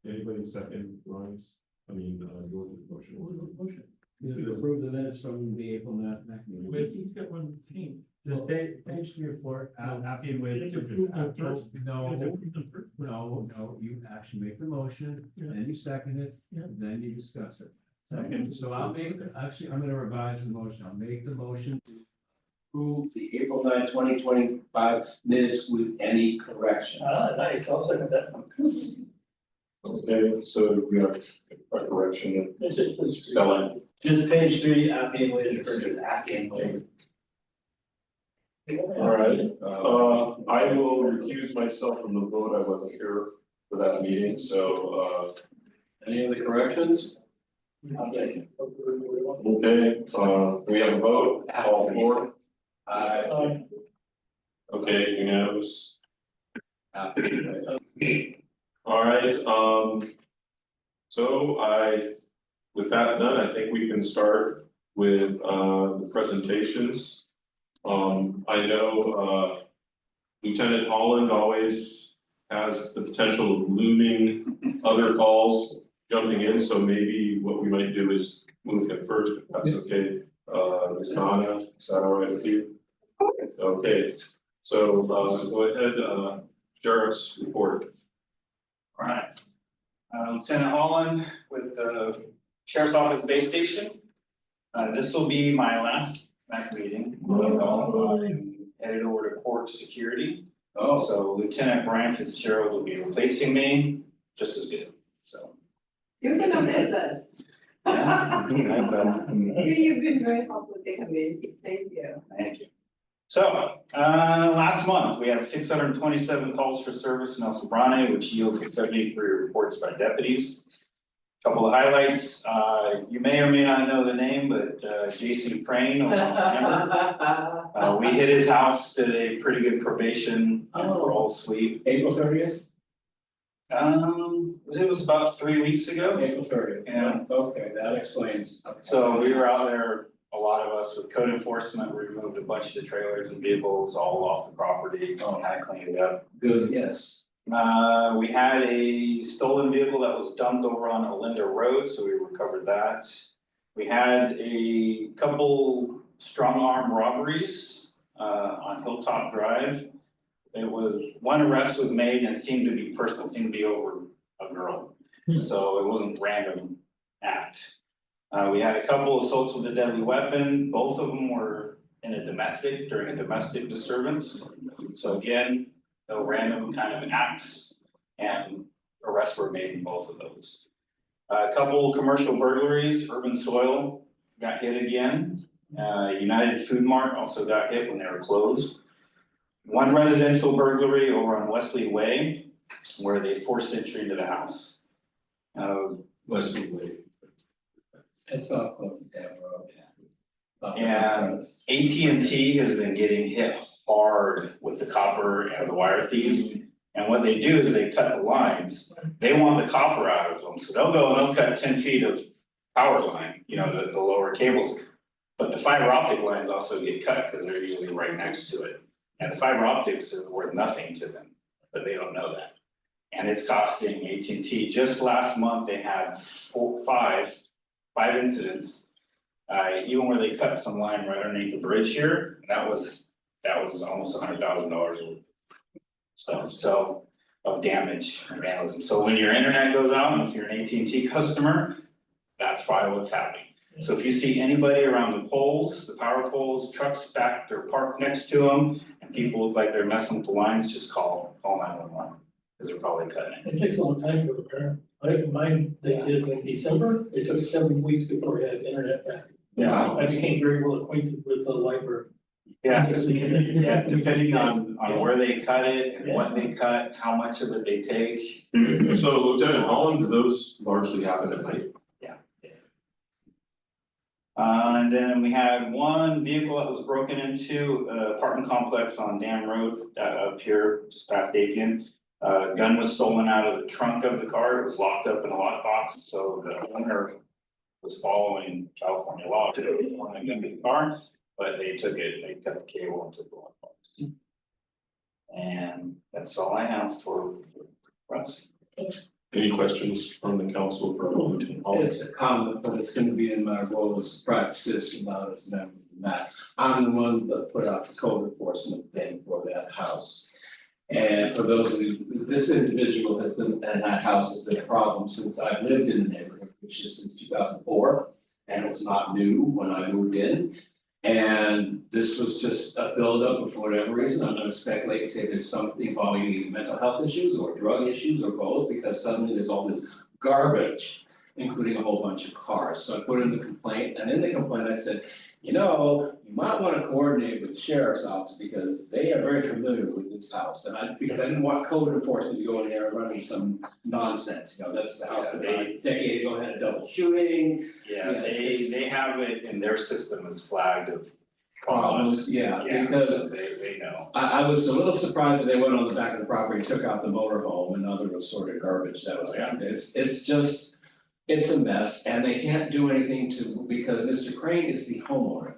Anybody second Ronnie's? I mean, George's motion. You approve the minutes from the April MAC meeting. He's got one thing, just page 3 or 4, happy with. No, you actually make the motion, Yeah. then you second it, Yeah. then you discuss it. Second. So I'm gonna revise the motion, I'll make the motion. Approve the April 9, 2025 minutes with any corrections. Nice, I'll second that. Okay, so we have a correction It's just of spelling. Just page 3, happy with, or just happy with. All right, I will recuse myself from the vote. I wasn't here for that meeting, so, Any other corrections? Okay. okay, we have a vote, all for, okay, unanimous. All right, so with that done, I think we can start with the presentations. I know Lieutenant Holland always has the potential of looming other calls jumping in, so maybe what we might do is move him first, if that's okay. Ms. Donna, is that all right with you? Of course. Okay, so go ahead, Sheriff's report. Alright. Lieutenant Holland with the Sheriff's Office Base Station. This will be my last MAC meeting. I'm headed over to court security. Oh, So Lieutenant Brian Fitzgerald will be replacing me, just as good, so. You're gonna miss us. You've been very helpful with the community, thank you. Thank you. So, last month, we had 627 calls for service in El Sobrante, which yielded 73 reports by deputies. Couple of highlights, you may or may not know the name, but Jason Crane over on Hammer. We hit his house, did a pretty good probation and parole sweep. April 30th? It was about 3 weeks ago. April 30th. Yeah. Okay, that explains. So we were out there, a lot of us with code enforcement, we removed a bunch of the trailers and vehicles all off the property, kind of cleaned it up. Good, yes. We had a stolen vehicle that was dumped over on Olinda Road, so we recovered that. We had a couple strong arm robberies on Hilltop Drive. It was, one arrest was made and it seemed to be personal, seemed to be over a girl. So it wasn't random act. We had a couple assaults with a deadly weapon, both of them were in a domestic, during a domestic disturbance. So again, no random kind of acts, and arrests were made in both of those. A couple commercial burglaries, Urban Soil got hit again. United Food Mart also got hit when they were closed. One residential burglary over on Wesley Way, where they forced entry into the house. Wesley Way. It's off of that road. And AT&T has been getting hit hard with the copper and the wire thieves. And what they do is they cut the lines, they want the copper out of them, so they'll go and they'll cut 10 feet of power line, you know, the lower cables. But the fiber optic lines also get cut because they're usually right next to it. And the fiber optics is worth nothing to them, but they don't know that. And it's costing AT&T, just last month, they had five incidents. Even where they cut some line right underneath the bridge here, that was almost $100,000 worth of stuff, so of damage and vandalism. So when your internet goes out, and if you're an AT&T customer, that's probably what's happening. So if you see anybody around the poles, the power poles, trucks back or parked next to them, and people look like they're messing with the lines, just call 911, because they're probably cutting it. It takes a long time to repair. Mine, they did it in December, it took 7 weeks before we had internet back. Yeah. I became very well acquainted with the library. Yeah, yeah, depending on where they cut it and what they cut, how much of it they take. So Lieutenant Holland, do those largely happen at night? And then we had one vehicle that was broken into, apartment complex on Dam Road, up here, just past Dapian. Gun was stolen out of the trunk of the car, it was locked up in a lockbox, so the owner was following California law to want to get the car, but they took it, they cut the cable and took the lockbox. And that's all I have for Any questions from the council for Lieutenant Hall? It's a comment, but it's gonna be in my role as a private citizen, not as a member of the MAC. I'm the one that put out the code enforcement thing for that house. And for those of you, this individual has been, and that house has been a problem since I've lived in the neighborhood, which is since 2004. And it was not new when I moved in. And this was just a buildup, and for whatever reason, I'm gonna speculate and say there's something involving either mental health issues or drug issues or both, because suddenly there's all this garbage, including a whole bunch of cars. So I put in the complaint, and in the complaint I said, you might wanna coordinate with the sheriff's office because they are very familiar with this house. And because I didn't want code enforcement to go in there and running some nonsense, that's the house that a decade ago had a double shooting. Yeah, Yeah, it's- they have it in their system as flagged of Problems, yeah, Yeah, because so they know. I was a little surprised that they went on the back of the property, took out the motorhome and other assorted garbage that was out there. It's just. It's a mess and they can't do anything because Mr. Crane is the homeowner.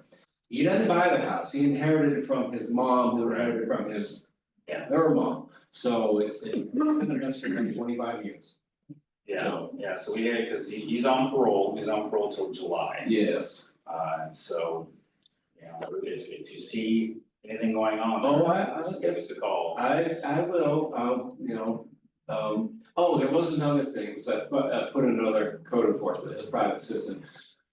He doesn't buy the house, he inherited it from his mom, who inherited it from her mom. So it's been a mess for 25 years. Yeah, so we had, cause he's on parole till July. Yes. So, if you see anything going on. Oh, I just give us a call. I will, there was another thing, was I put another code enforcement as a private citizen.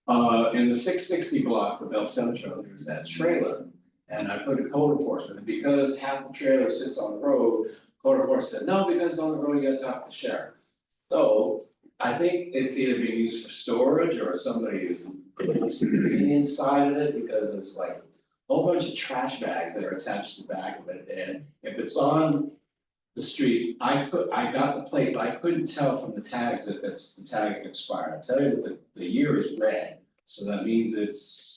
In the 660 block of El Centro, there's that trailer. And I put a code enforcement, and because half the trailer sits on the road, code enforcement said, no, because it's on the road, you gotta talk to the sheriff. So I think it's either being used for storage or somebody is living inside of it, because it's like a whole bunch of trash bags that are attached to the back of it, and if it's on the street, I got the plate, but I couldn't tell from the tags if the tags expired. I tell you that the year is red, so that means it's,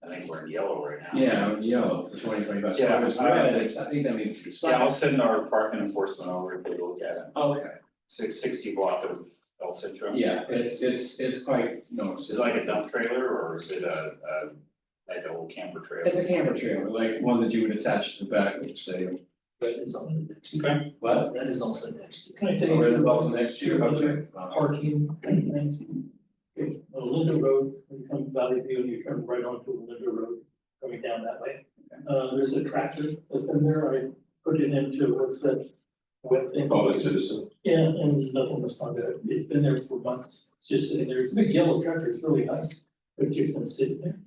I think we're in yellow right now. yeah, yellow for 2025, so if it's red, I think that means it's expired. Yeah, I'll send our park and enforcement over to take a look at it. Okay, 660 block of El Centro. yeah, it's quite noticeable. Is it like a dump trailer or is it a like a little camper trailer? It's a camper trailer, like one that you would attach to the back, which say, That is on the next, Okay. what? that is also next. Can I tell Or you is it about also next year? Okay. parking things? Okay, Linda Road, when you come to Valley View and you turn right onto Linda Road, coming down that way. There's a tractor that's been there, I put it into, what's that web thing? Public citizen. Yeah, and nothing responded, it's been there for months, it's just sitting there, it's a big yellow tractor, it's really nice, but it's just been sitting there.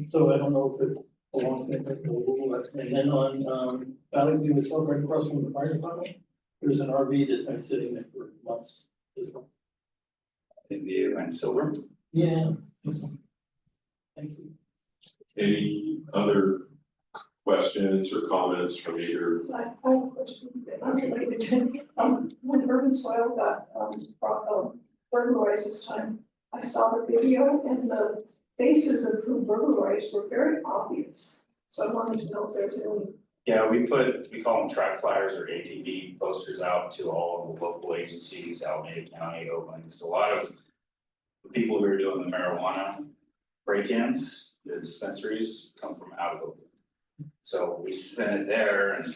So I don't know if it belongs to it, and then on Valley View, it's all right across from the fire department. There's an RV that's been sitting there for months as well. In view and silver. Yeah. Thank you. Any other questions or comments from either? I have a question, unrelated to, when urban soil got, burglarized this time, I saw the video and the faces of who burglarized were very obvious. So I wanted to know if there's any. Yeah, we call them track flyers or ATV posters out to all of the local agencies, Alameda County, Oakland, because a lot of the people who are doing the marijuana break-ins, the dispensaries come from out of Oakland. So we send it there and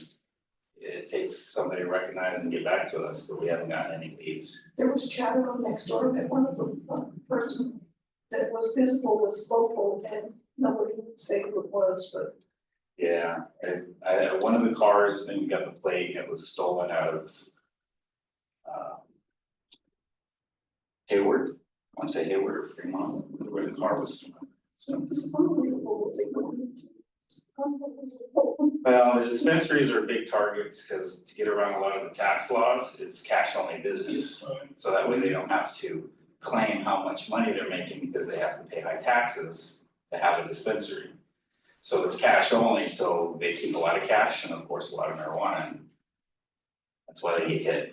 it takes somebody to recognize and get back to us, but we haven't gotten any leads. There was chatter on next door that one of the person that was visible was local and nobody would say who it was, but. Yeah, one of the cars, then we got the plate, it was stolen out of Hayward, I wanna say Hayward or Fremont, where the car was stolen. So, It's unbelievable what they do. It's unbelievable. well, the dispensaries are big targets, cause to get around a lot of the tax laws, it's cash only business. So that way they don't have to claim how much money they're making because they have to pay high taxes to have a dispensary. So it's cash only, so they keep a lot of cash and of course a lot of marijuana. And that's why they get hit.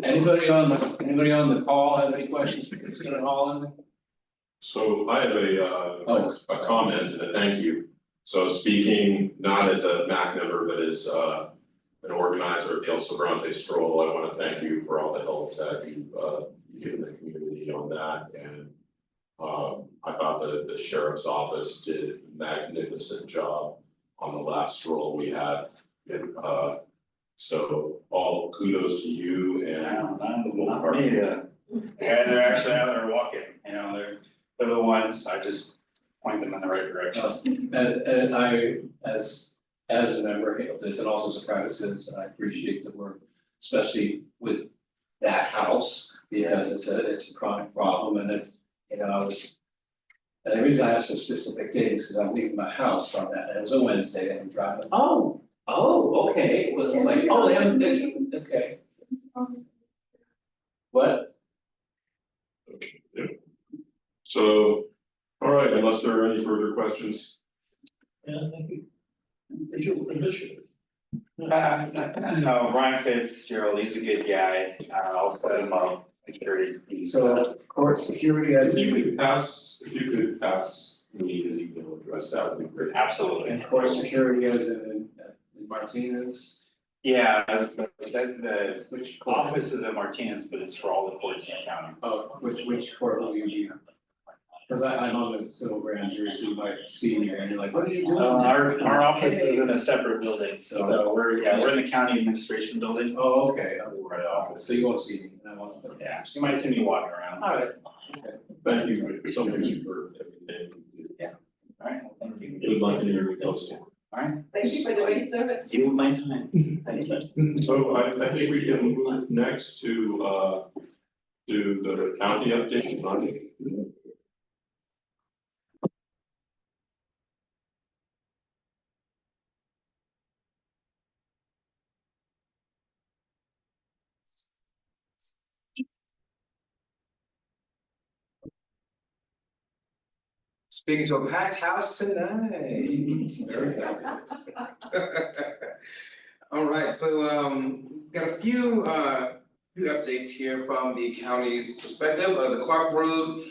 Anybody on the call have any questions for Lieutenant Holland? So I have a comment and a thank you. So speaking not as a MAC member, but as an organizer of the El Sobrante stroll, I wanna thank you for all the help that you've given the community on that. And I thought that the sheriff's office did a magnificent job on the last stroll we had. It So all kudos to you and Not me, yeah, they're actually out there walking, you know, they're the ones, I just point them in the right direction. And I, as a member of this and also as a private citizen, I appreciate the work, especially with that house, because it's a chronic problem and it, you know, and the reason I asked for specific days, because I'm leaving my house on that, and it was a Wednesday, and I'm driving, okay, it was like, oh, they haven't fixed it, okay. What? so, all right, unless there are any further questions. Yeah, thank you. Visual initiative. No, Brian Fitzgerald, he's a good guy, I'll set him up, make sure he's. So court security, as If you could pass me his email address, that would be great. Absolutely. and court security as in Martinez, Yeah, the which court? office is in Martinez, but it's for all the courts in the county. Oh, which court will you be? Cause I'm on the civil grand jury, so you might see me and you're like, what are you doing? Our office is in a separate building, so we're in the county administration building. Oh, okay, We're at the office. so you won't see me, and I won't. Yeah, you might see me walking around. Alright. Thank you so much for everything. Alright, well, thank you. Good luck in your field. Alright, Thank you for doing your service. you my time, thank you. So I think we can move next to the county update, Lonnie. Speaking to a packed house tonight. Very nice. All right, so got a few updates here from the county's perspective. The Clark Road,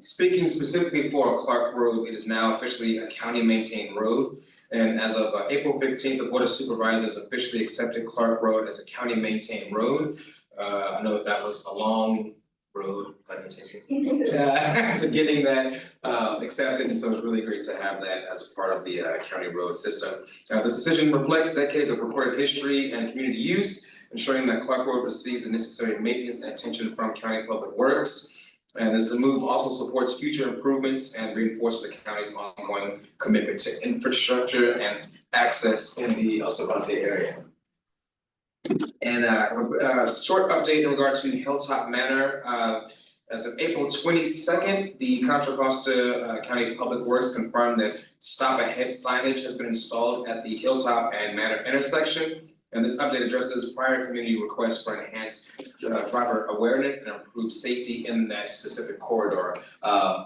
speaking specifically for Clark Road, it is now officially a county maintained road. And as of April 15th, the Board of Supervisors officially accepted Clark Road as a county maintained road. I know that was a long road, let me take it. To getting that accepted, so it's really great to have that as a part of the county road system. This decision reflects decades of recorded history and community use, ensuring that Clark Road receives the necessary maintenance and attention from county public works. And this move also supports future improvements and reinforces the county's ongoing commitment to infrastructure and access in the Sobrante area. And a short update in regard to Hilltop Manor. As of April 22nd, the Contra Costa County Public Works confirmed that stop ahead signage has been installed at the Hilltop and Manor intersection. And this update addresses prior community requests for enhanced driver awareness and improved safety in that specific corridor.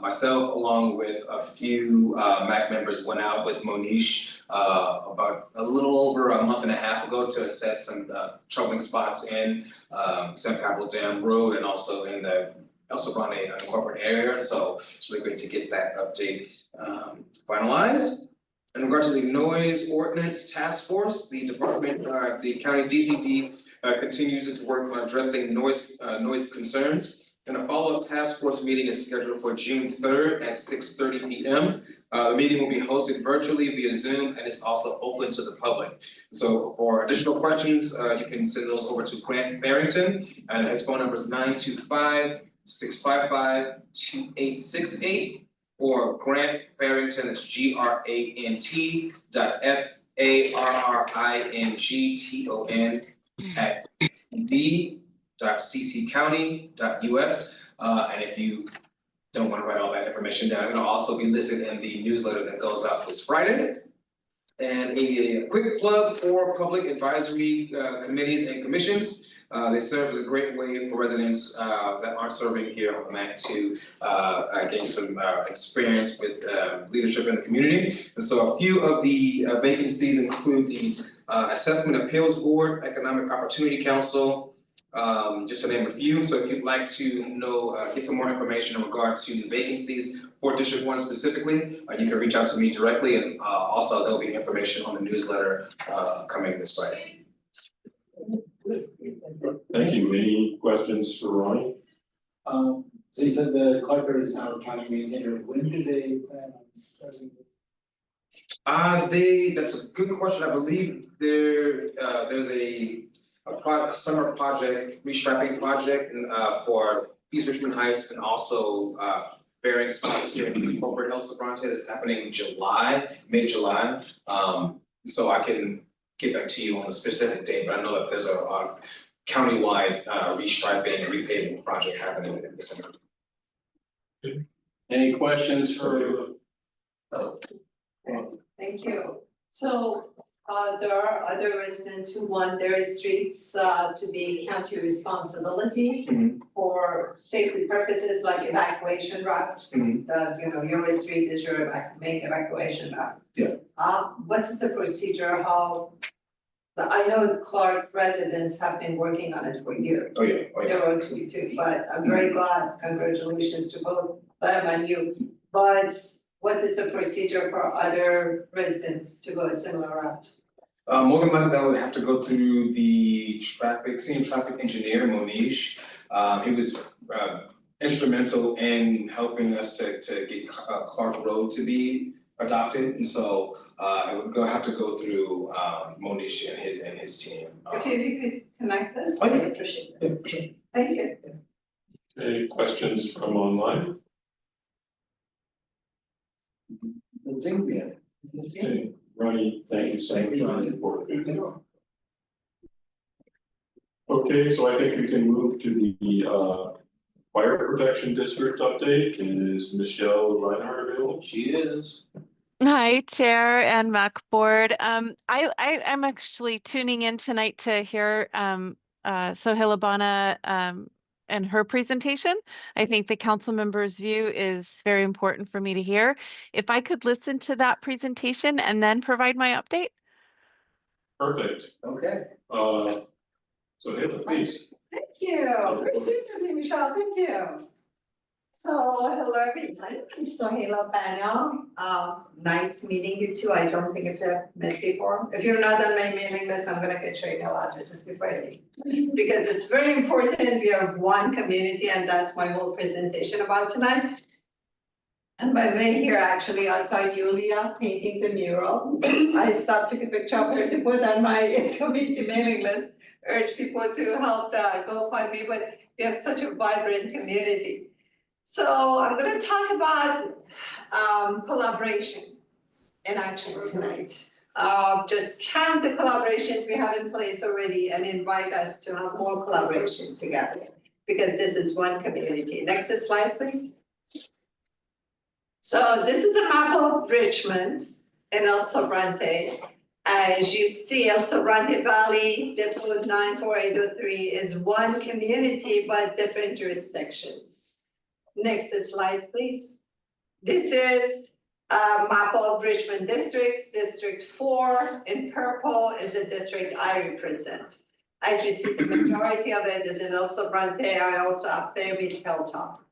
Myself, along with a few MAC members, went out with Monish about a little over a month and a half ago to assess some troubling spots in San Pablo Dam Road and also in the El Sobrante unincorporated area. So it's really great to get that update finalized. In regard to the noise ordinance task force, the department, the county DCD continues its work on addressing noise concerns. And a follow-up task force meeting is scheduled for June 3rd at 6:30 p.m. The meeting will be hosted virtually via Zoom and is also open to the public. So for additional questions, you can send those over to Grant Farrington, and his phone number is 925-655-2868. Or Grant Farrington, that's GRANT.FARRINGTON at d.cccounty.us. And if you don't want to write all that information down, it'll also be listed in the newsletter that goes out this Friday. And a quick plug for public advisory committees and commissions. They serve as a great way for residents that aren't serving here on the MAC to gain some experience with leadership in the community. And so a few of the vacancies include the Assessment Appeals Board, Economic Opportunity Council, just to name a few. So if you'd like to know, get some more information in regard to the vacancies for District 1 specifically, you can reach out to me directly, and also there'll be information on the newsletter coming this Friday. Thank you. Any questions for Ronnie? So you said the Clark Road is now a county maintainer, when do they plan on starting? That's a good question, I believe there's a summer project, restrapping project, for East Richmond Heights and also, varying spots here in corporate El Sobrante that's happening in July, mid-July. So I can get back to you on the specific date, but I know that there's a countywide, restriping and repaving project happening in December. Any questions for? Oh. Thank you. So, there are other residents who want their streets, to be county responsibility Mhm. for safety purposes like evacuation route. Mhm. That, your street is your main evacuation route. Yeah. What is the procedure, I know Clark residents have been working on it for years. Oh, yeah, They're on to you too, but I'm very glad, congratulations to both them and you. But what is the procedure for other residents to go a similar route? More than likely, that would have to go through the senior traffic engineer, Monish. He was instrumental in helping us to get Clark Road to be adopted, and so it would have to go through Monish and his team. If you could connect us, Oh, yeah. I appreciate it. Yeah, for sure. Thank you. Any questions from online? Okay, Ronnie, thank you so much for the report. Okay, so I think we can move to the fire protection district update. Is Michelle Reinhardt available? She is. Hi, Chair and MAC Board. I'm actually tuning in tonight to hear Sohaila Bana and her presentation. I think the council member's view is very important for me to hear. If I could listen to that presentation and then provide my update. Perfect. Okay. So Hila, please. Thank you. Very soon to be Michelle, thank you. So, hello everyone, I'm Sohaila Bana. Nice meeting you too. I don't think if you've met before. If you're not on my mailing list, I'm gonna get your email addresses before I leave. Because it's very important, we are one community and that's my whole presentation about tonight. And by the way, here actually, I saw Yulia painting the mural. I stopped, took a picture of her to put on my community mailing list. Urge people to help go find me, but we have such a vibrant community. So I'm gonna talk about collaboration in action tonight. Just count the collaborations we have in place already and invite us to have more collaborations together. Because this is one community. Next slide, please. So this is a map of Richmond and El Sobrante. As you see, El Sobrante Valley, zip code 94803 is one community but different jurisdictions. Next slide, please. This is a map of Richmond districts. District 4 in purple is the district I represent. As you see, the majority of it is in El Sobrante. I also have Fairmead Hilltop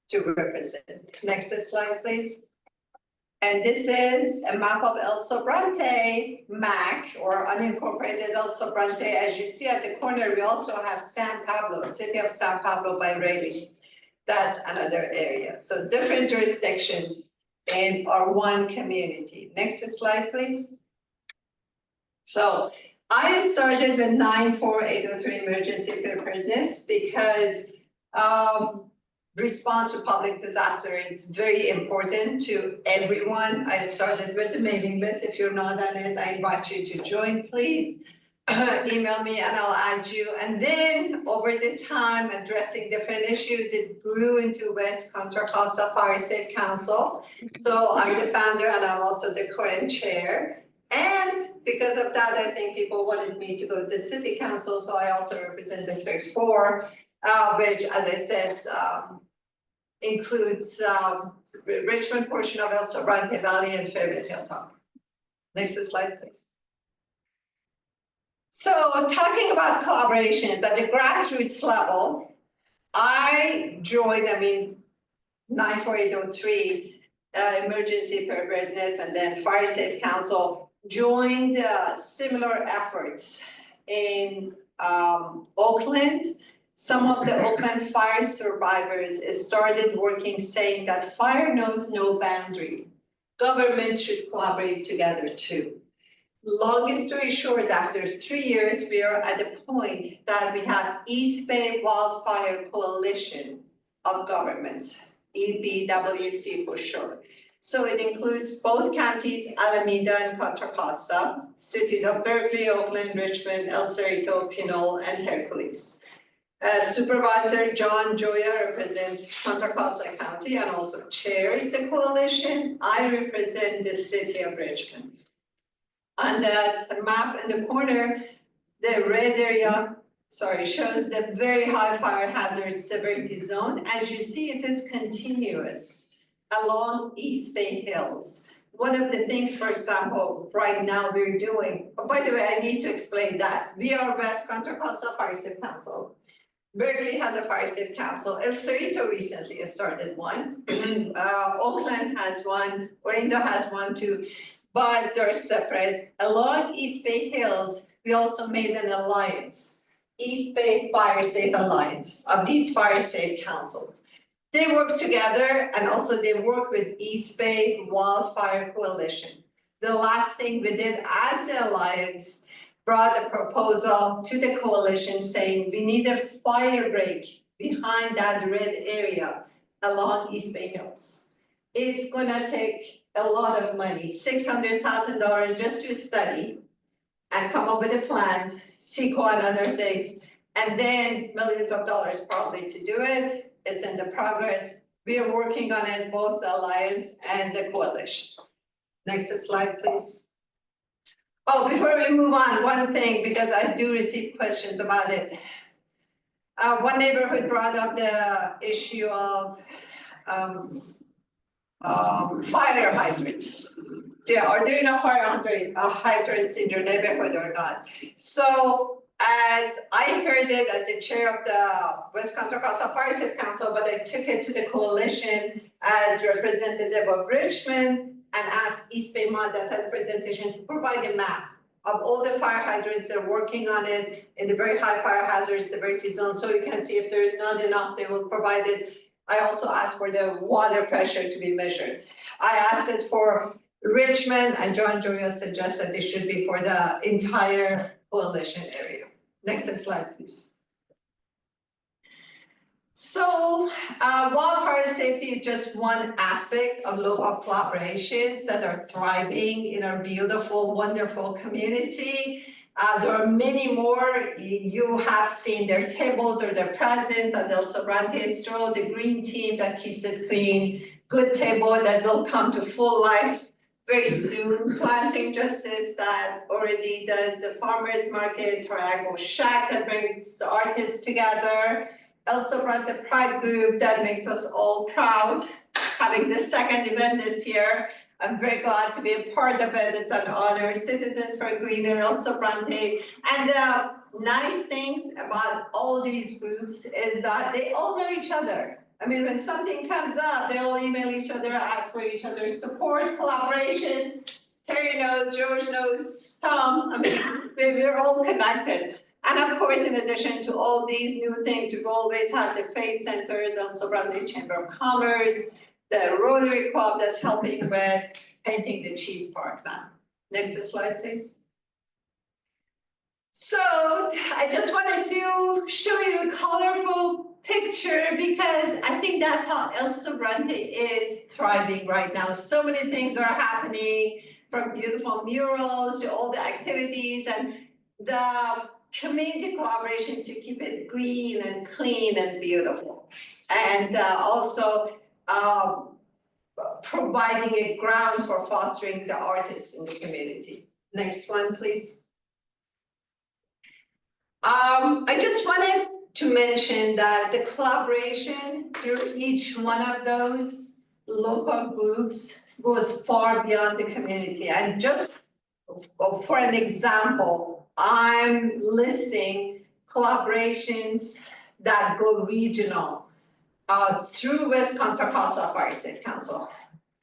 to represent. Next slide, please. And this is a map of El Sobrante MAC, or unincorporated El Sobrante. As you see at the corner, we also have San Pablo, city of San Pablo by Rayleigh's. That's another area. So different jurisdictions in our one community. Next slide, please. So I started with 94803 emergency preparedness because response to public disaster is very important to everyone. I started with the mailing list. If you're not on it, I invite you to join, please. Email me and I'll add you. And then over the time, addressing different issues, it grew into West Contra Costa Fire Safe Council. So I'm the founder and I'm also the current chair. And because of that, I think people wanted me to go to city council. So I also represent District 4, which, as I said, includes Richmond portion of El Sobrante Valley and Fairmead Hilltop. Next slide, please. So talking about collaborations at the grassroots level, I joined, 94803 emergency preparedness and then Fire Safe Council joined similar efforts in Oakland. Some of the Oakland fire survivors started working saying that fire knows no boundary. governments should collaborate together too. Long story short, after 3 years, we are at the point that we have East Bay Wildfire Coalition of Governments, EBWC for short. So it includes both counties, Alameda and Contra Costa, cities of Berkeley, Oakland, Richmond, El Cerrito, Pinole, and Hercules. Supervisor John Joya represents Contra Costa County and also chairs the coalition. I represent the city of Richmond. On that map in the corner, the red area, shows the very high fire hazard severity zone. As you see, it is continuous along East Bay Hills. One of the things, for example, right now we're doing, by the way, I need to explain that. We are West Contra Costa Fire Safe Council. Berkeley has a fire safe council. El Cerrito recently started one. Oakland has one, Orindo has one too, but they're separate. Along East Bay Hills, we also made an alliance, East Bay Fire Safe Alliance of these fire safe councils. They work together and also they work with East Bay Wildfire Coalition. The last thing we did as the alliance brought a proposal to the coalition saying we need a fire break behind that red area along East Bay Hills. It's gonna take a lot of money, $600,000 just to study and come up with a plan, CEQA and other things, and then millions of dollars probably to do it. It's in the progress. We are working on it, both the alliance and the coalition. Next slide, please. Oh, before we move on, one thing, because I do receive questions about it. One neighborhood brought up the issue of fire hydrants. Yeah, are there enough fire hydrants in your neighborhood or not? So as I heard it as the chair of the West Contra Costa Fire Safe Council, but I took it to the coalition as representative of Richmond and asked East Bay Mod that has presentation to provide a map of all the fire hydrants that are working on it in the very high fire hazard severity zone, so you can see if there is not enough, they will provide it. I also asked for the water pressure to be measured. I asked it for Richmond, and John Joya suggested it should be for the entire coalition area. Next slide, please. So wildfire safety is just one aspect of local collaborations that are thriving in our beautiful, wonderful community. There are many more. You have seen their tables or their presence at El Sobrante Stroll, the green team that keeps it clean, good table that will come to full life very soon. Planting Justice that already does the farmers market, Triangle Shack that brings the artists together. El Sobrante Pride Group that makes us all proud, having the second event this year. I'm very glad to be a part of it. It's an honor. Citizens for Greener, El Sobrante. And the nice things about all these groups is that they all know each other. I mean, when something comes up, they all email each other, ask for each other's support, collaboration. Terry knows, George knows, Tom. I mean, we're all connected. And of course, in addition to all these new things, we've always had the faith centers, El Sobrante Chamber of Commerce, the Rotary Club that's helping with painting the cheese park now. Next slide, please. So I just wanted to show you a colorful picture because I think that's how El Sobrante is thriving right now. So many things are happening, from beautiful murals to all the activities and the community collaboration to keep it green and clean and beautiful. And also providing a ground for fostering the artists in the community. Next one, please. I just wanted to mention that the collaboration through each one of those local groups goes far beyond the community. And just for an example, I'm listing collaborations that go regional through West Contra Costa Fire Safe Council.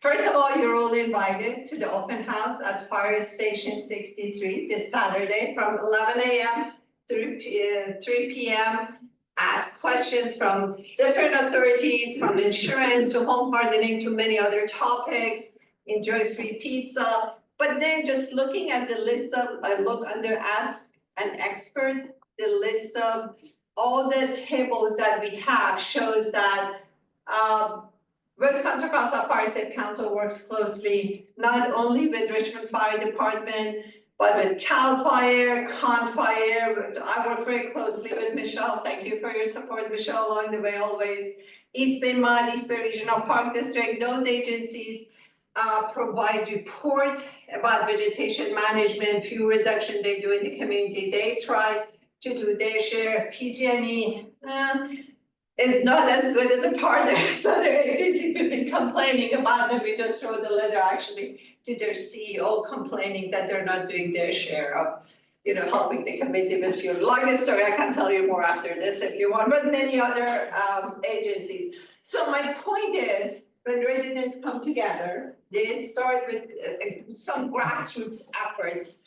First of all, you're all invited to the open house at Fire Station 63 this Saturday from 11 a.m. through 3 p.m. Ask questions from different authorities, from insurance to home hardening to many other topics. enjoy free pizza. But then just looking at the list of, I look under Ask an Expert, the list of all the tables that we have shows that West Contra Costa Fire Safe Council works closely, not only with Richmond Fire Department, but with CAL FIRE, CON FIRE. I work very closely with Michelle. Thank you for your support, Michelle, along the way always. East Bay MUD, East Bay Regional Park District, those agencies provide report about vegetation management, fuel reduction they do in the community. They try to do their share. PG&E is not as good as a partner as other agencies have been complaining about them. We just wrote a letter actually to their CEO complaining that they're not doing their share of, helping the community with fuel. Longest story, I can tell you more after this if you want, but many other agencies. So my point is, when residents come together, they start with some grassroots efforts,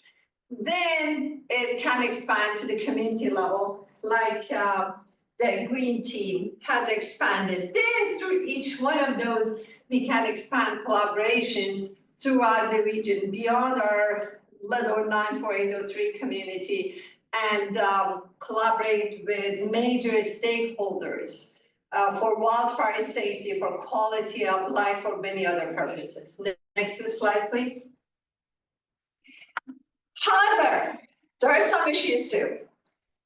then it can expand to the community level, like the green team has expanded. Then through each one of those, we can expand collaborations throughout the region beyond our little 94803 community and collaborate with major stakeholders for wildfire safety, for quality of life, for many other purposes. Next slide, please. However, there are some issues too.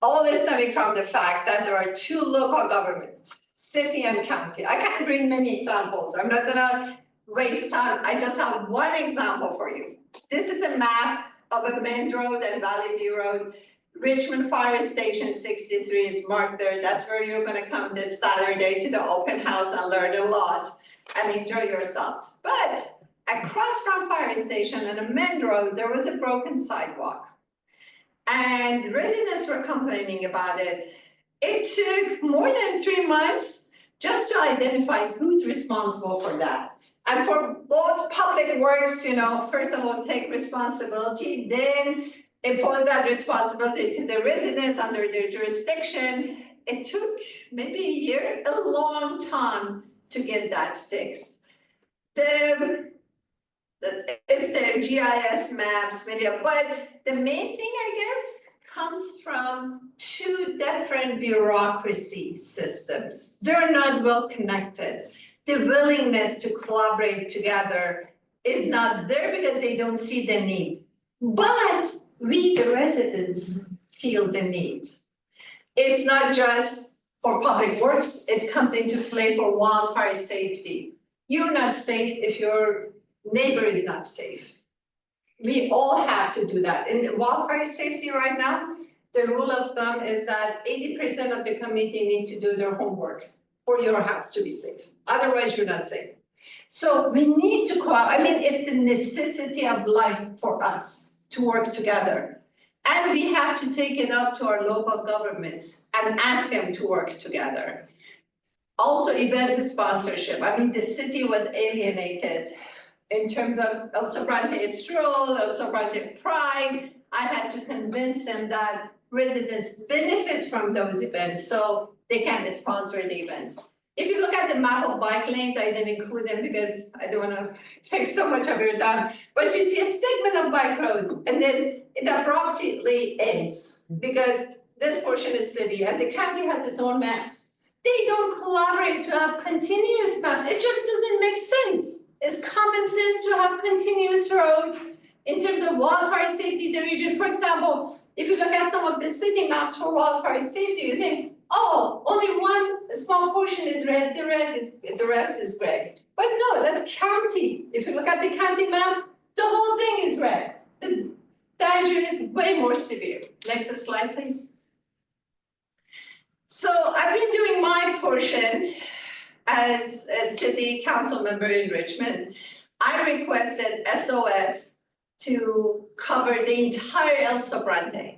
Always stemming from the fact that there are two local governments, city and county. I can bring many examples. I'm not gonna waste time. I just have one example for you. This is a map of a main road and Valley View Road. Richmond Fire Station 63 is marked there. That's where you're gonna come this Saturday to the open house and learn a lot and enjoy yourselves. But across from Fire Station and a main road, there was a broken sidewalk. And residents were complaining about it. It took more than 3 months just to identify who's responsible for that. And for both public works, first of all, take responsibility, then impose that responsibility to the residents under their jurisdiction. It took maybe a year, a long time to get that fixed. It's their GIS maps, video, but the main thing, I guess, comes from two different bureaucracy systems. They're not well connected. The willingness to collaborate together is not there because they don't see the need. But we, the residents, feel the need. It's not just for public works, it comes into play for wildfire safety. You're not safe if your neighbor is not safe. We all have to do that. In wildfire safety right now, the rule of thumb is that 80% of the community need to do their homework for your house to be safe. Otherwise, you're not safe. So we need to collaborate. It's the necessity of life for us to work together. And we have to take it up to our local governments and ask them to work together. Also, event sponsorship. The city was alienated in terms of El Sobrante Stroll, El Sobrante Pride. I had to convince them that residents benefit from those events, so they can sponsor the events. If you look at the map of bike lanes, I didn't include them because I don't wanna take so much of your time, but you see a segment of bike road, and then it abruptly ends, because this portion is city, and the county has its own maps. They don't collaborate to have continuous maps, it just doesn't make sense. It's common sense to have continuous roads in terms of wildfire safety in the region. For example, if you look at some of the city maps for wildfire safety, you think, oh, only one small portion is red, the rest is gray. But no, that's county. If you look at the county map, the whole thing is red. The danger is way more severe. Next slide, please. So I've been doing my portion as a city council member in Richmond. I requested SOS to cover the entire El Sobrante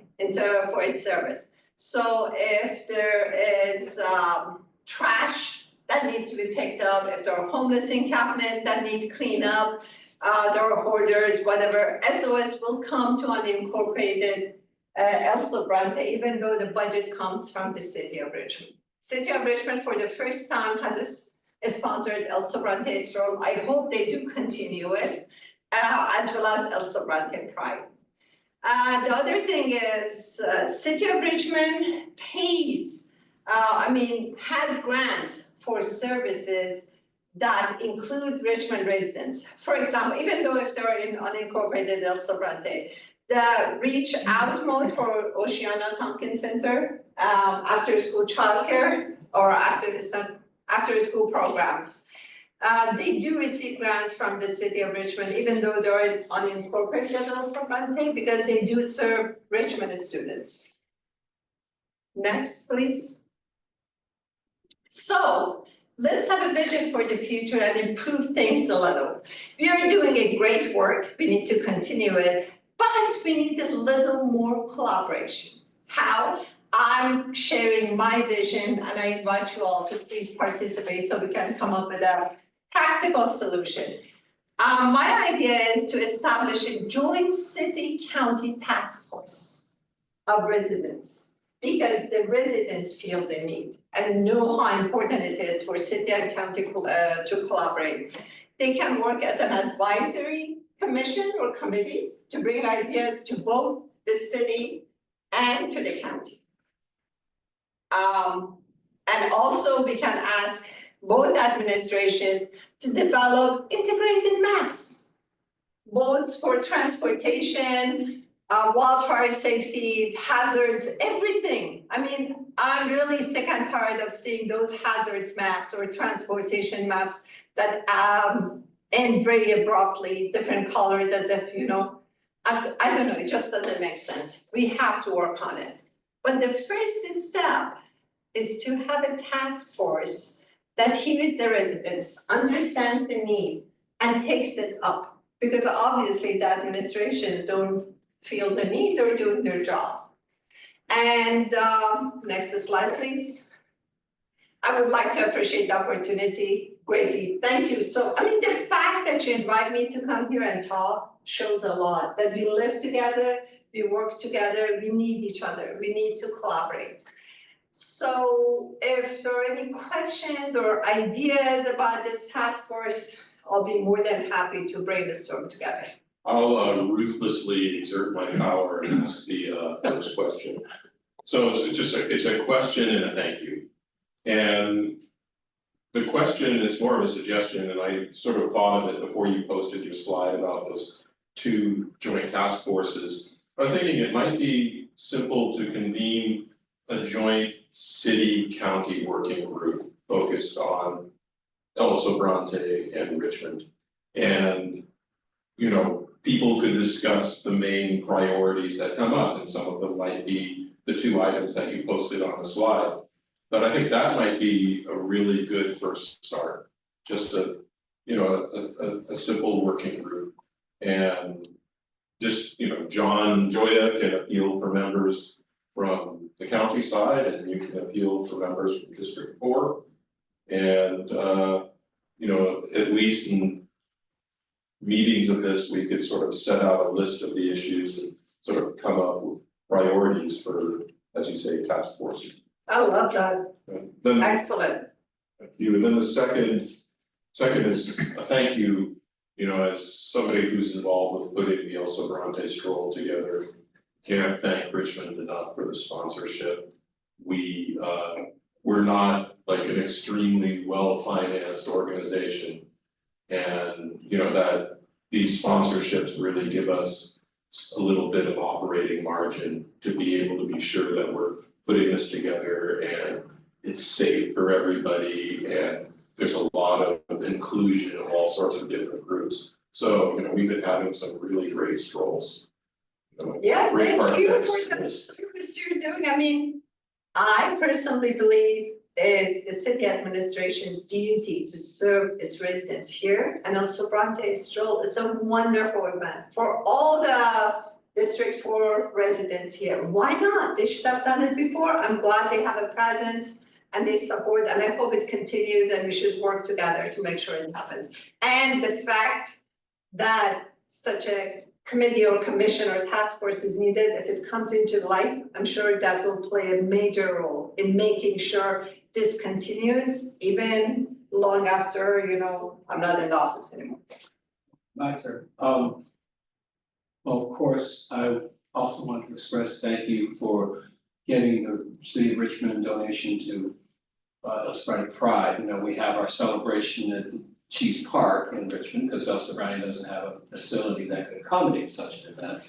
for its service. So if there is trash that needs to be picked up, if there are homeless encampments that need cleanup, there are hoarders, whatever, SOS will come to unincorporated El Sobrante, even though the budget comes from the city of Richmond. City of Richmond, for the first time, has sponsored El Sobrante stroll. I hope they do continue it, as well as El Sobrante Pride. The other thing is, City of Richmond pays, has grants for services that include Richmond residents. For example, even though if they're in unincorporated El Sobrante, the reach out mode for Oceana Tompkins Center, after school childcare or after school programs. They do receive grants from the City of Richmond, even though they're in unincorporated El Sobrante, because they do serve Richmond students. Next, please. So, let's have a vision for the future and improve things a little. We are doing a great work, we need to continue it, but we need a little more collaboration. How? I'm sharing my vision and I invite you all to please participate so we can come up with a practical solution. My idea is to establish a joint city-county task force of residents, because the residents feel the need and know how important it is for city and county to collaborate. They can work as an advisory commission or committee to bring ideas to both the city and to the county. And also we can ask both administrations to develop integrated maps, both for transportation, wildfire safety, hazards, everything. I'm really sick and tired of seeing those hazards maps or transportation maps that end very abruptly, different colors as if, I don't know, it just doesn't make sense. We have to work on it. But the first step is to have a task force that hears the residents, understands the need, and takes it up. Because obviously the administrations don't feel the need, they're doing their job. And next slide, please. I would like to appreciate the opportunity greatly. Thank you. So, the fact that you invite me to come here and talk shows a lot, that we live together, we work together, we need each other, we need to collaborate. So if there are any questions or ideas about this task force, I'll be more than happy to brainstorm together. I'll ruthlessly exert my power and ask the first question. So it's a question and a thank you. And the question is more of a suggestion, and I sort of thought of it before you posted your slide about those two joint task forces. I was thinking it might be simple to convene a joint city-county working group focused on El Sobrante and Richmond. And, people could discuss the main priorities that come up, and some of them might be the two items that you posted on the slide. But I think that might be a really good first start, just a simple working group. And just, John Joya can appeal for members from the county side, and you can appeal for members from District 4. And, at least in meetings of this, we could sort of set out a list of the issues and sort of come up with priorities for, as you say, task forces. I love that. Then, Excellent. thank you. And then the second is a thank you, as somebody who's involved with putting the El Sobrante stroll together. Can't thank Richmond enough for the sponsorship. We're not like an extremely well-financed organization. And that these sponsorships really give us a little bit of operating margin to be able to be sure that we're putting this together and it's safe for everybody, and there's a lot of inclusion of all sorts of different groups. So, we've been having some really great strolls. Yeah, Great thank you partners. for the service you're doing. I personally believe it's the city administration's duty to serve its residents here, and El Sobrante stroll is a wonderful event for all the District 4 residents here. Why not? They should have done it before. I'm glad they have a presence and they support, and I hope it continues, and we should work together to make sure it happens. And the fact that such a committee or commission or task force is needed, if it comes into life, I'm sure that will play a major role in making sure this continues even long after, I'm not in the office anymore. My turn. Well, of course, I also want to express thank you for getting the city of Richmond donation to Sobrante Pride. We have our celebration at the Chiefs Park in Richmond because Sobrante doesn't have a facility that could accommodate such an event.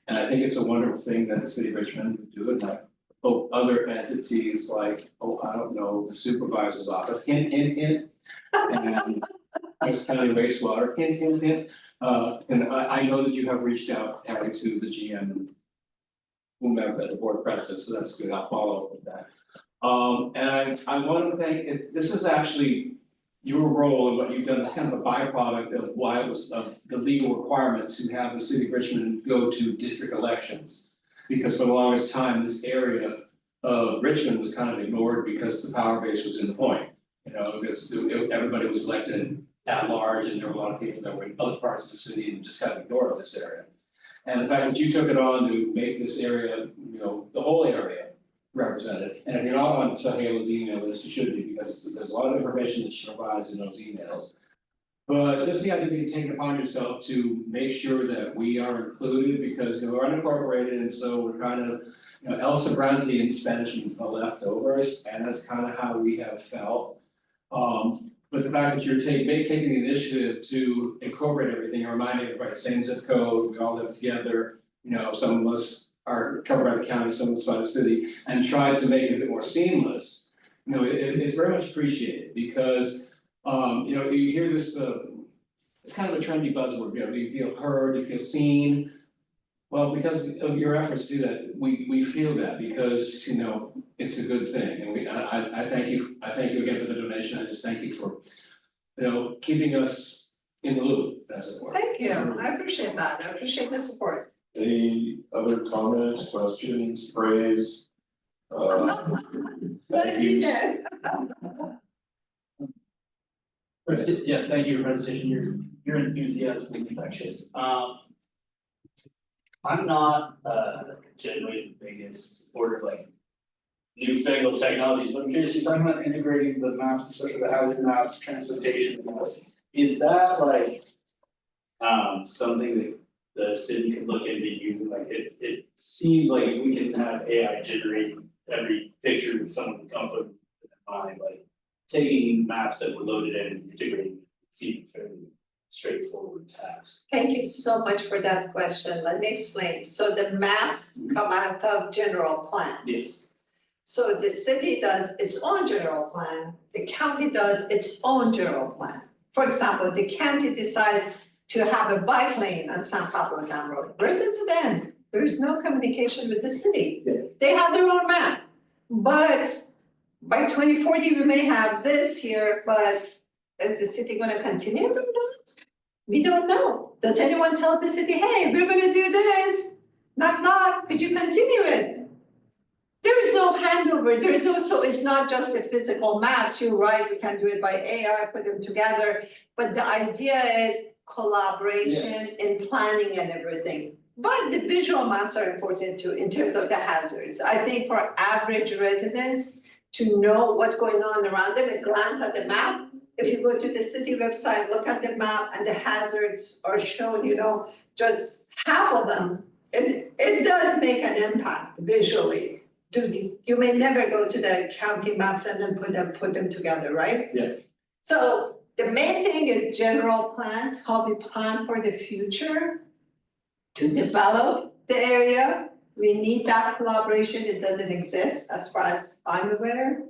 And I think it's a wonderful thing that the city of Richmond would do it. And I hope other entities like, the supervisor's office, hint, and West County wastewater, hint. And I know that you have reached out, Harry, to the GM and whomever, the board president, so that's good, I'll follow up with that. And I want to thank, this is actually your role and what you've done is kind of a byproduct of why it was of the legal requirement to have the city of Richmond go to district elections. Because for the longest time, this area of Richmond was kind of ignored because the power base was in the point. Because everybody was elected at large and there were a lot of people that were in other parts of the city and just kind of ignored this area. And the fact that you took it on to make this area, the whole area represented, and if you're not on Sahela's email list, you should be, because there's a lot of information that she provides in those emails. But just the idea that you take it upon yourself to make sure that we are included, because we're unincorporated, and so we're kind of, El Sobrante in Spanish means the leftovers, and that's kind of how we have felt. But the fact that you're taking the initiative to incorporate everything, and remind everybody, same zip code, we all live together, some of us are covered by the county, some of us by the city, and try to make it a bit more seamless. It's very much appreciated because, you hear this, it's kind of a trendy buzzword, you feel heard, you feel seen. Well, because of your efforts to do that, we feel that because, it's a good thing, and I thank you again for the donation, I just thank you for, keeping us in the loop, as it were. Thank you, I appreciate that, I appreciate the support. Any other comments, questions, praise? Thank yous? Yes, thank you for your presentation, your enthusiasm is infectious. I'm not generally the biggest supporter of like newfangled technologies, but I'm curious, you're talking about integrating the maps, especially the housing maps, transportation maps. Is that like something that the city could look into using? Like it seems like if we can have AI generate every picture that someone can come up with in mind, like taking maps that were loaded in and integrating it seems fairly straightforward task. Thank you so much for that question, let me explain. So the maps come out of general plan. Yes. So the city does its own general plan, the county does its own general plan. For example, the county decides to have a bike lane on San Pablo Dam Road. Where does it end? There is no communication with the city. Yeah. They have their own map. But by 2040, we may have this here, but is the city gonna continue doing that? We don't know. Does anyone tell the city, hey, we're gonna do this? Knock, knock, could you continue it? There is no handover, there is no, so it's not just the physical maps, you're right, you can do it by AI, put them together. But the idea is collaboration in planning and everything. But the visual maps are important too, in terms of the hazards. I think for average residents to know what's going on around them, and glance at the map. If you go to the city website, look at the map and the hazards are shown, just half of them. It does make an impact visually. You may never go to the county maps and then put them together, right? Yeah. So the main thing is general plans, how we plan for the future to develop the area. We need that collaboration, it doesn't exist as far as I'm aware.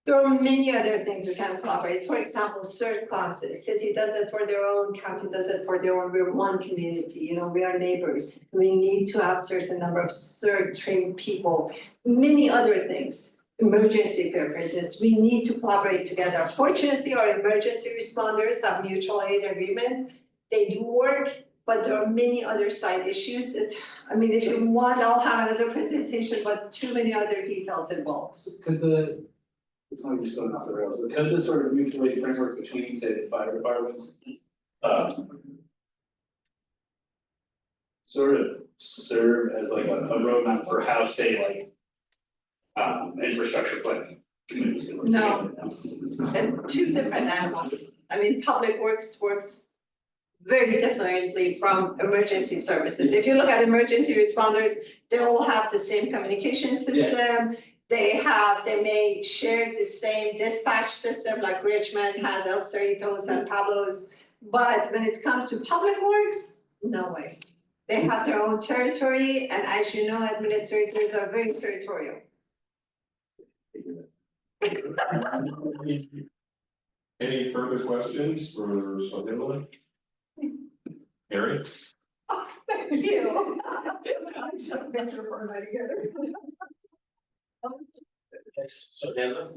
There are many other things we can collaborate, for example, cert classes, city does it for their own, county does it for their own, we're one community, we are neighbors. We need to have certain number of cert trained people, many other things, emergency therapists, we need to collaborate together. Fortunately, our emergency responders have mutual aid agreement, they do work, but there are many other side issues. If you want, I'll have another presentation, but too many other details involved. So could it's only just going off the rails, but could the sort of mutual aid framework between, say, the fire departments, sort of serve as like a roadmap for how, say, like, infrastructure planning No. And two different animals. I mean, public works works very differently from emergency services. If you look at emergency responders, they all have the same communication system. They may share the same dispatch system, like Richmond has El Cerrito, San Pablo's. But when it comes to public works, no way. They have their own territory, and as you know, administrators are very territorial. Any further questions for Sohila? Harry? Thank you. I'm so thankful for my together. Yes, so Heather,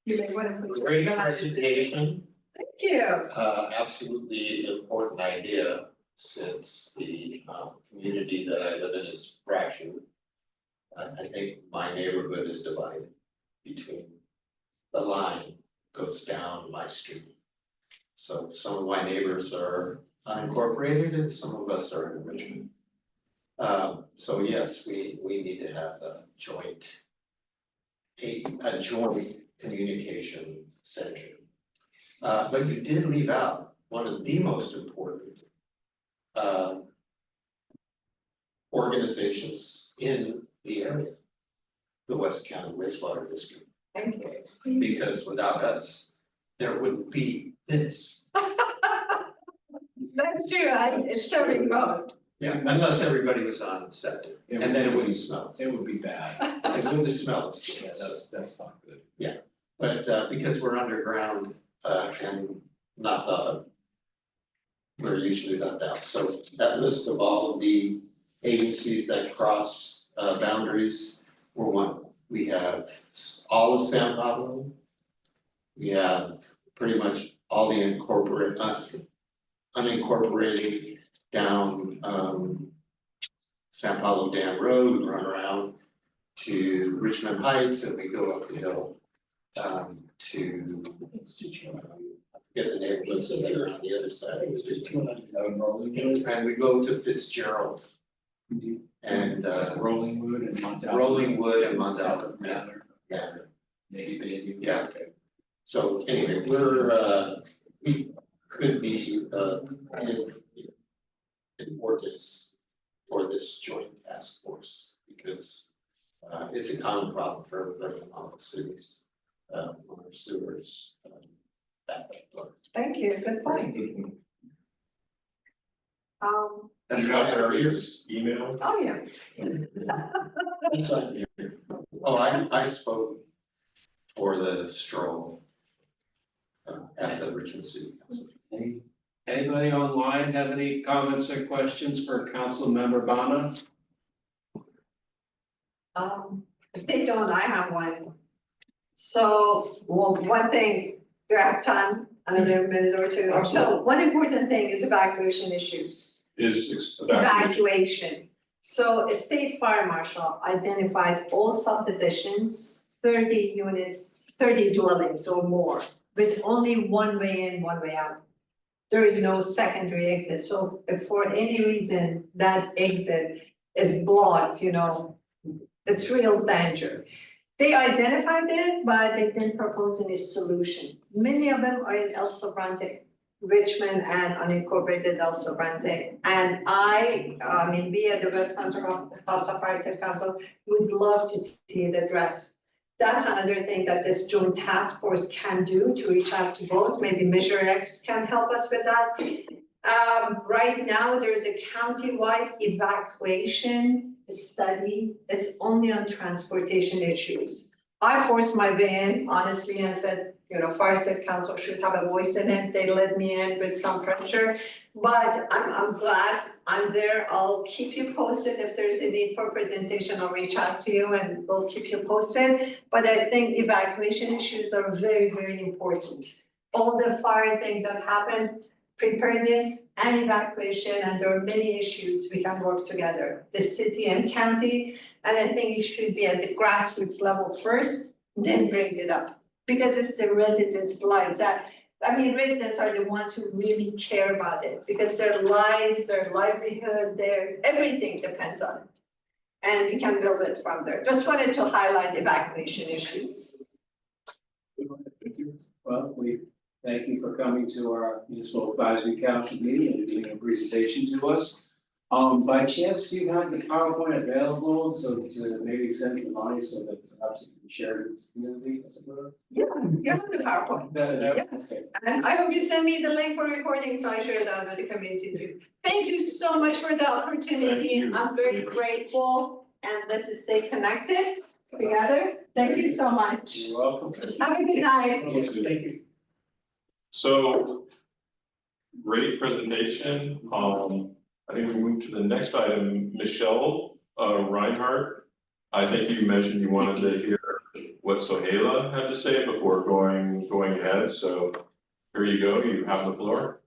You may want to. great presentation, Thank you. absolutely important idea, since the community that I live in is fractured. I think my neighborhood is divided between the line goes down my street. So some of my neighbors are unincorporated and some of us are in Richmond. So yes, we need to have a joint communication center. But you did leave out one of the most important organizations in the area, the West County Wastewater District. Thank you. Because without us, there wouldn't be this. That's true, it's serving both. Yeah, unless everybody was on septic, and then it wouldn't smell. It would be bad. It wouldn't smell as Yeah, good. that's not good. But because we're underground and not thought of, we're usually left out. So that list of all of the agencies that cross boundaries, we're one. We have all of San Pablo. We have pretty much all the unincorporated down San Pablo Dam Road, we run around to Richmond Heights, and we go up the hill to get the neighborhoods that are on the other side. It was just 200. And we go to Fitzgerald and Rollingwood and Montalvo. Rollingwood and Montalvo. Yeah. Maybe Bayview. Yeah. So anyway, we could be importance for this joint task force, because it's a common problem for everybody in all the cities, on our sewers, that. Thank you, good point. That's You why got I'm here. Harry's email? Oh, yeah. That's why I'm here. Oh, I spoke for the stroll at the Richmond City Council. Anybody online have any comments or questions for Council Member Bana? If they don't, I have one. So, well, one thing, do I have time, another minute or two? So one important thing is evacuation issues. Is Evacuation. So a state fire marshal identified all subdivisions, 30 units, 30 dwellings or more, with only one way in, one way out. There is no secondary exit, so if for any reason that exit is blocked, it's real danger. They identified it, but they didn't propose any solution. Many of them are in El Sobrante, Richmond and unincorporated El Sobrante. And we at the West Country House of Fire State Council would love to see it addressed. That's another thing that this joint task force can do, to reach out to both. Maybe Measure X can help us with that. Right now, there's a countywide evacuation study. It's only on transportation issues. I forced my way in, honestly, and said, Fire State Council should have a voice in it. They let me in with some pressure. But I'm glad I'm there. I'll keep you posted. If there's a need for presentation, I'll reach out to you and we'll keep you posted. But I think evacuation issues are very, very important. All the fire things that happen, preparedness and evacuation, and there are many issues we can work together, the city and county. And I think it should be at the grassroots level first, then bring it up. Because it's the residents' lives residents are the ones who really care about it, because their lives, their livelihood, their everything depends on it. And you can build it from there. Just wanted to highlight evacuation issues. Well, we thank you for coming to our municipal advisory council meeting and giving a presentation to us. By chance, do you have the PowerPoint available, so to maybe send to Lonnie so that perhaps it can be shared with the community as it were? Yeah, you have the PowerPoint. Yes, Okay. and I hope you send me the link for recording, so I share that with the community too. Thank you so much for the opportunity, Thank you. I'm very grateful, and let's just stay connected together, thank you so much. You're welcome. Have a good night. Thank you. So, great presentation, I think we move to the next item, Michelle, Reinhardt. I think you mentioned you wanted to hear what Sohaila had to say before going ahead, so here you go, you have the floor.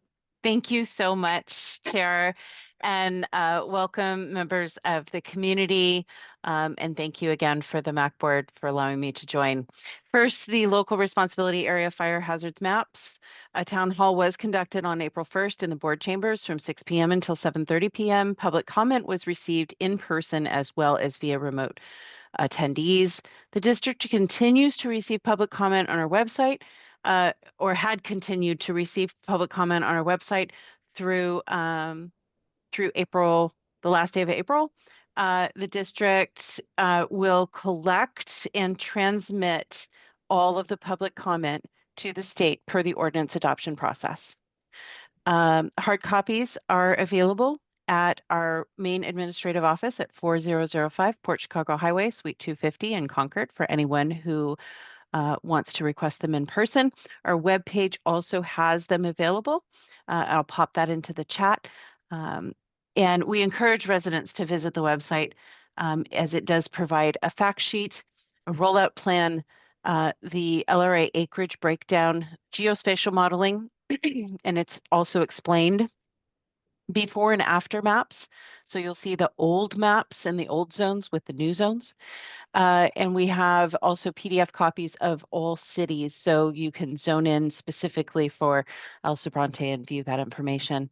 Thank you so much, Chair, and welcome members of the community. And thank you again for the MAC board for allowing me to join. First, the local responsibility area fire hazards maps. A town hall was conducted on April 1st in the board chambers from 6 p.m. until 7:30 p.m. Public comment was received in person as well as via remote attendees. The district continues to receive public comment on our website, or had continued to receive public comment on our website through April, the last day of April. The district will collect and transmit all of the public comment to the state per the ordinance adoption process. Hard copies are available at our main administrative office at 4005 Port Chicago Highway, Suite 250 in Concord for anyone who wants to request them in person. Our webpage also has them available. I'll pop that into the chat. And we encourage residents to visit the website as it does provide a fact sheet, a rollout plan, the LRA acreage breakdown, geospatial modeling, and it's also explained before and after maps. So you'll see the old maps and the old zones with the new zones. And we have also PDF copies of all cities, so you can zone in specifically for El Sobrante and view that information.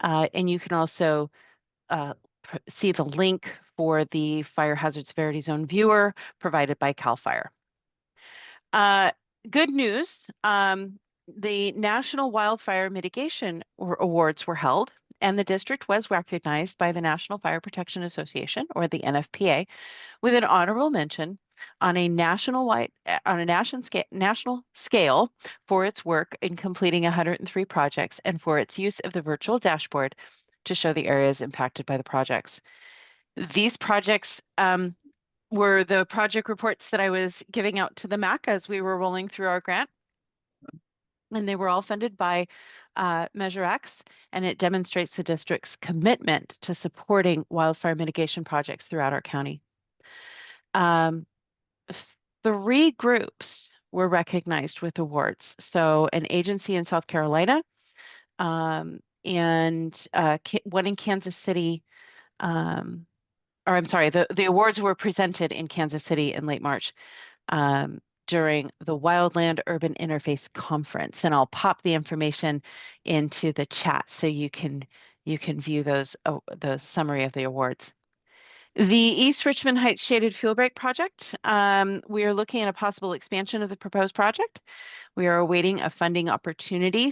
And you can also see the link for the Fire Hazard Severity Zone viewer provided by CAL FIRE. Good news, the National Wildfire Mitigation Awards were held, and the district was recognized by the National Fire Protection Association, or the NFPA, with an honorable mention on a national scale for its work in completing 103 projects and for its use of the virtual dashboard to show the areas impacted by the projects. These projects were the project reports that I was giving out to the MAC as we were rolling through our grant. And they were all funded by Measure X, and it demonstrates the district's commitment to supporting wildfire mitigation projects throughout our county. 3 groups were recognized with awards. So an agency in South Carolina, and one in Kansas City, or I'm sorry, the awards were presented in Kansas City in late March during the Wildland Urban Interface Conference. And I'll pop the information into the chat so you can view those the summary of the awards. The East Richmond Heights Shaded Fuel Break Project, we are looking at a possible expansion of the proposed project. We are awaiting a funding opportunity.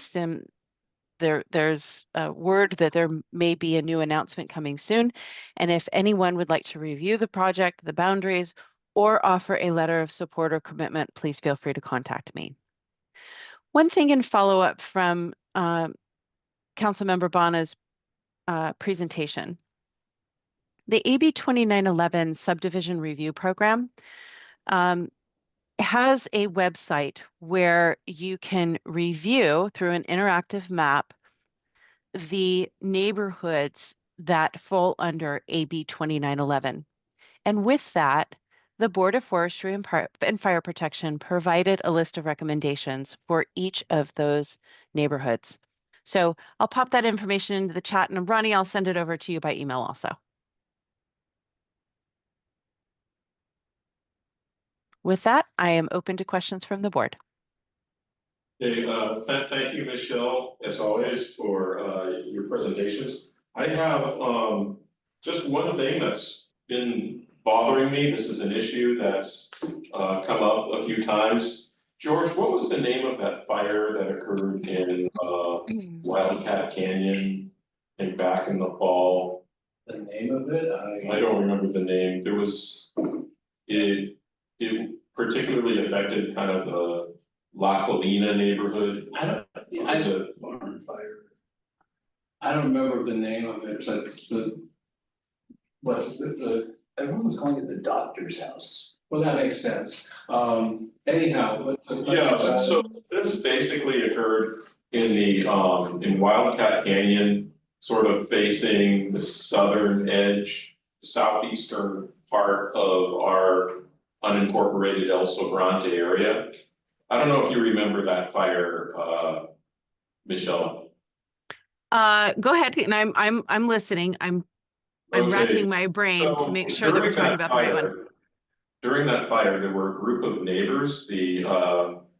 There's a word that there may be a new announcement coming soon. And if anyone would like to review the project, the boundaries, or offer a letter of support or commitment, please feel free to contact me. One thing in follow-up from Councilmember Bonna's presentation. The AB 2911 subdivision review program has a website where you can review through an interactive map the neighborhoods that fall under AB 2911. And with that, the Board of Forestry and Fire Protection provided a list of recommendations for each of those neighborhoods. So I'll pop that information into the chat, and Ronnie, I'll send it over to you by email also. With that, I am open to questions from the board. Okay, thank you, Michelle, as always, for your presentations. I have just one thing that's been bothering me. This is an issue that's come up a few times. George, what was the name of that fire that occurred in Wildcat Canyon? And back in the fall, The name of it, I don't remember the name, there was. It particularly affected kind of the La Colina neighborhood. I Was don't, it Farm fire. I don't remember the name of it, it's like the. What's the, Everyone was calling it the doctor's house. well, that makes sense, anyhow, what. Yeah, so this basically occurred in the in Wildcat Canyon, sort of facing the southern edge, southeastern part of our unincorporated El Sobrante area. I don't know if you remember that fire, Michelle. Go ahead, and I'm listening. I'm Okay, racking my brain to so make sure that we're during talking that about the right one. fire, during that fire, there were a group of neighbors, the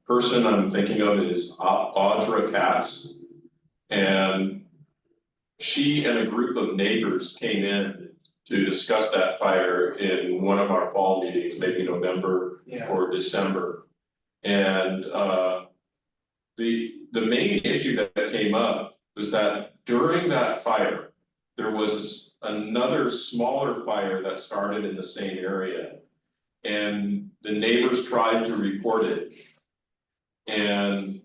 person I'm thinking of is Audra Katz. And she and a group of neighbors came in to discuss that fire in one of our fall meetings, maybe November Yeah, or December. And the main issue that came up was that during that fire, there was another smaller fire that started in the same area. And the neighbors tried to report it. And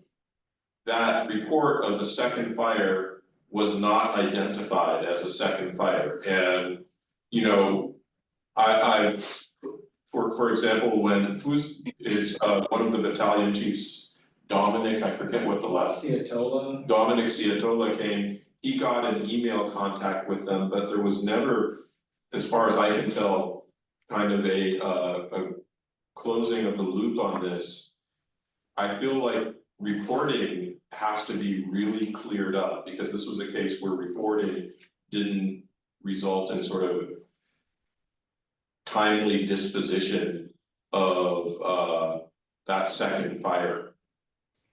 that report of the second fire was not identified as a second fire. And, you know, I've, for example, when it's one of the battalion chiefs, Dominic, I forget what the last. Ciatola, Dominic Ciatola came, he got an email contact with them, but there was never, as far as I can tell, kind of a closing of the loop on this. I feel like reporting has to be really cleared up, because this was a case where reporting didn't result in sort of timely disposition of that second fire.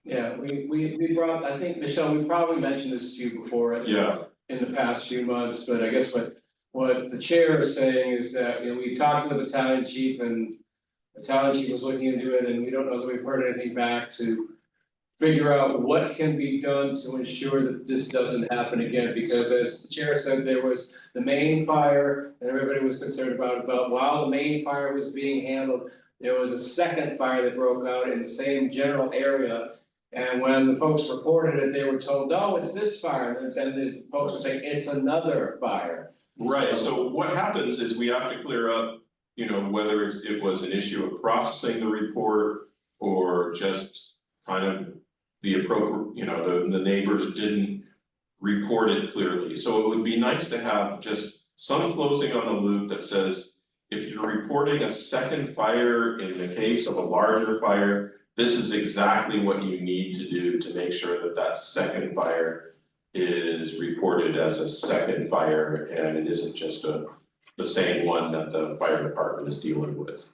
yeah, we brought, I think, Michelle, we probably mentioned this to you before. Yeah, In the past few months, but I guess what the chair is saying is that, you know, we talked to the battalion chief and. The battalion chief was looking into it, and we don't know that we've heard anything back to. Figure out what can be done to ensure that this doesn't happen again, because as the chair said, there was the main fire. And everybody was concerned about while the main fire was being handled, there was a second fire that broke out in the same general area. And when the folks reported it, they were told, no, it's this fire, and then the folks were saying, it's another fire. right, so what happens is we have to clear up, you know, whether it was an issue of processing the report or just kind of the appropriate, you know, the neighbors didn't report it clearly. So it would be nice to have just some closing on the loop that says, if you're reporting a second fire in the case of a larger fire, this is exactly what you need to do to make sure that that second fire is reported as a second fire and it isn't just the same one that the fire department is dealing with.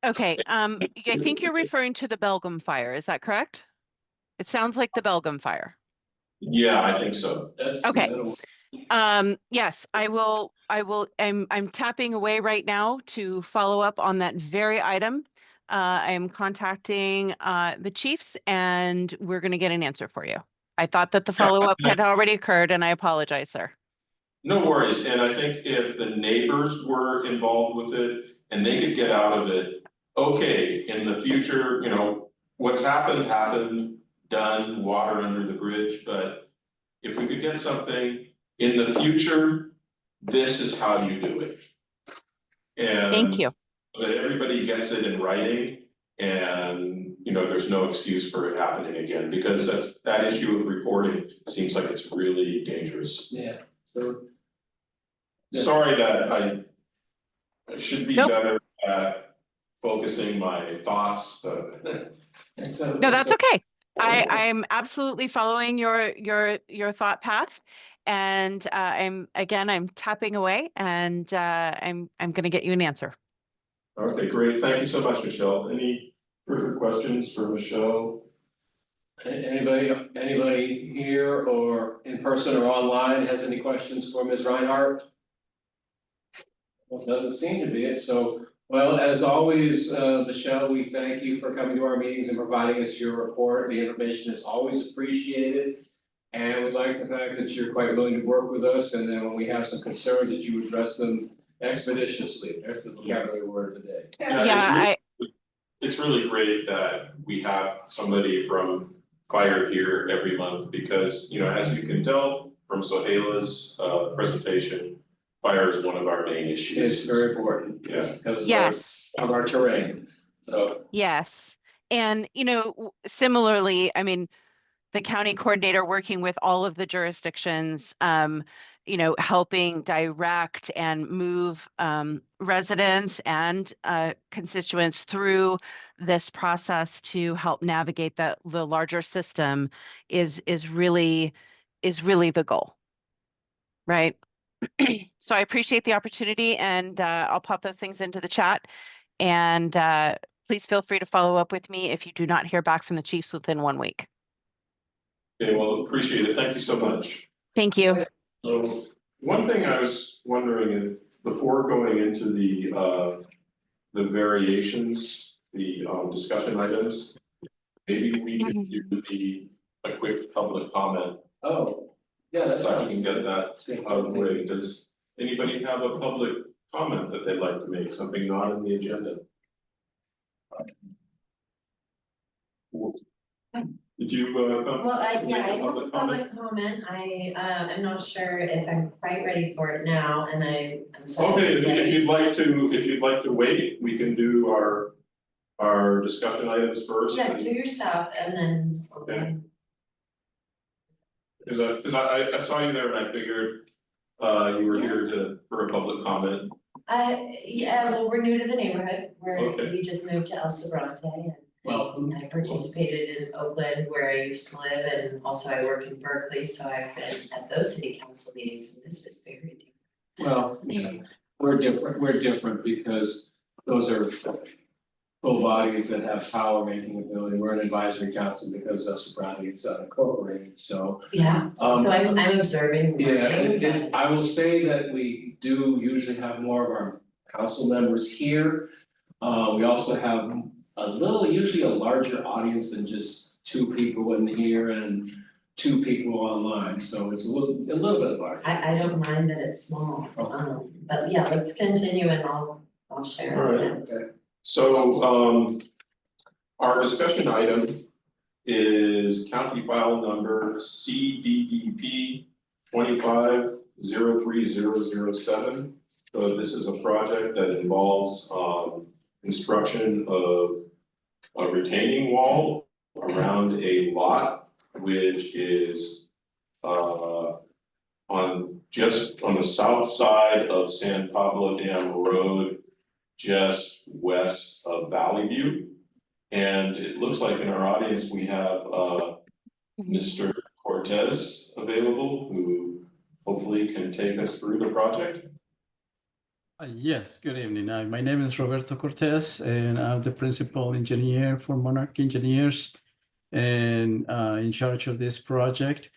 Okay, I think you're referring to the Belgium fire, is that correct? It sounds like the Belgium fire. Yeah, I think so. That's Okay. another one. Yes, I'm tapping away right now to follow up on that very item. I am contacting the chiefs and we're gonna get an answer for you. I thought that the follow-up had already occurred and I apologize, sir. No worries, and I think if the neighbors were involved with it and they could get out of it, okay, in the future, you know, what's happened, done, water under the bridge, but if we could get something in the future, this is how you do it. Thank you. That everybody gets it in writing and, you know, there's no excuse for it happening again, because that issue of reporting seems like it's really dangerous. Yeah, so. Yeah. Sorry that I should be Nope. better at focusing my thoughts, but And so. No, that's okay. I'm absolutely following your thought paths. And I'm tapping away and I'm gonna get you an answer. okay, great, thank you so much, Michelle. Any further questions for Michelle? Anybody here or in person or online has any questions for Ms. Reinhardt? Well, it doesn't seem to be it, so Well, as always, Michelle, we thank you for coming to our meetings and providing us your report. The information is always appreciated. And we like the fact that you're quite willing to work with us, and then when we have some concerns, that you address them expeditiously. That's the vocabulary word of the day. Yeah, It's really great that we have somebody from fire here every month because, you know, as you can tell from Soheila's presentation, fire is one of our main issues. It's very important, Yeah. because yes. of our terrain, so. Yes. And, you know, similarly, I mean, the county coordinator working with all of the jurisdictions, you know, helping direct and move residents and constituents through this process to help navigate the larger system is really the goal, right? So I appreciate the opportunity, and I'll pop those things into the chat. And please feel free to follow up with me if you do not hear back from the chiefs within 1 week. Okay, well, appreciate it. Thank you so much. Thank you. So one thing I was wondering is before going into the variations, the discussion items, maybe we could do a quick public comment. Oh, yeah, that's So I fine. can get that out of the way. Does anybody have a public comment that they'd like to make, something not on the agenda? Did you come? Well, I make a have a public comment? public comment, I am not sure if I'm quite ready for it now, and I'm sorry. Okay, if you'd like to wait, we can do our discussion items first. Yeah, do your stuff and then. Okay. Cause I saw you there and I figured you were here for a public comment. Yeah, well, we're new to the neighborhood, Okay. we just moved to El Sobrante and. Welcome. I participated in Oakland where I used to live, and also I work in Berkeley, so I've been at those city council meetings, and this is very different. Well, we're different because those are full bodies that have power making ability. We're an advisory council because of Sobrante is unincorporated, so. Yeah, so I'm observing. Yeah, learning, I will say that we do usually have more of our council members here. We also have usually a larger audience than just 2 people in here and 2 people online, so it's a little bit larger. I don't mind that it's small, but yeah, let's continue and I'll share. All right. Okay. So our discussion item is county file number CDDP 25-03007. So this is a project that involves construction of a retaining wall around a lot which is just on the south side of San Pablo Dam Road, just west of Valley View. And it looks like in our audience we have Mr. Cortez available, who hopefully can take us through the project. Yes, good evening. My name is Roberto Cortez, and I'm the principal engineer for Monarch Engineers and in charge of this project.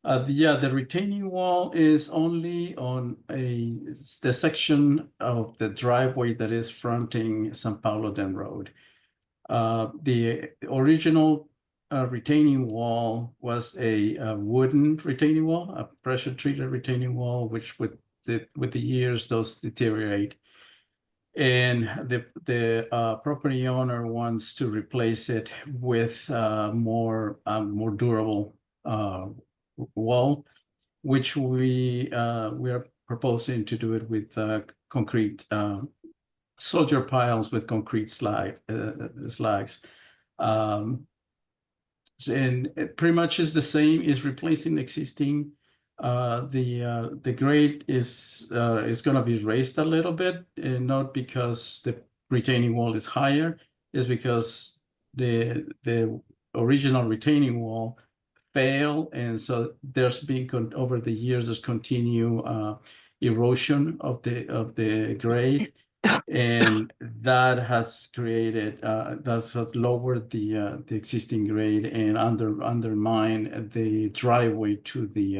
The retaining wall is only on the section of the driveway that is fronting San Pablo Dam Road. The original retaining wall was a wooden retaining wall, a pressure treated retaining wall, which with the years those deteriorate. And the property owner wants to replace it with more durable wall, which we are proposing to do it with concrete soldier piles with concrete slags. And it pretty much is the same, is replacing existing. The grade is going to be raised a little bit, and not because the retaining wall is higher, is because the original retaining wall failed, and so there's been over the years there's continued erosion of the grade, and that has created has lowered the existing grade and undermined the driveway to the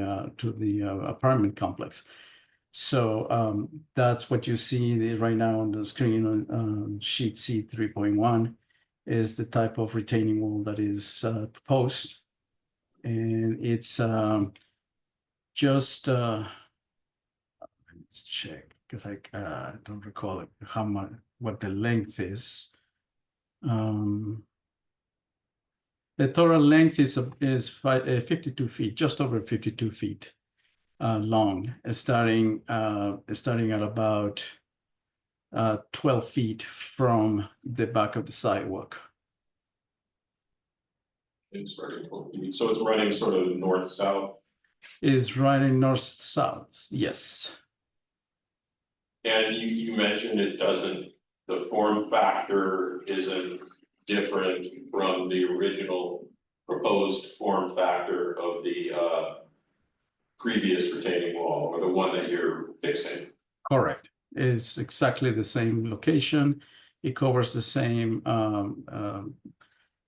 apartment complex. So that's what you see right now on the screen on sheet C 3.1 is the type of retaining wall that is proposed. And it's just let's check because I don't recall how much what the length is. The total length is 52 feet, just over 52 feet long, starting at about 12 feet from the back of the sidewalk. It's starting 12 feet, so it's running sort of north-south. Is running north-south, yes. And you mentioned it doesn't, the form factor isn't different from the original proposed form factor of the previous retaining wall, or the one that you're fixing. Correct. It's exactly the same location. It covers the same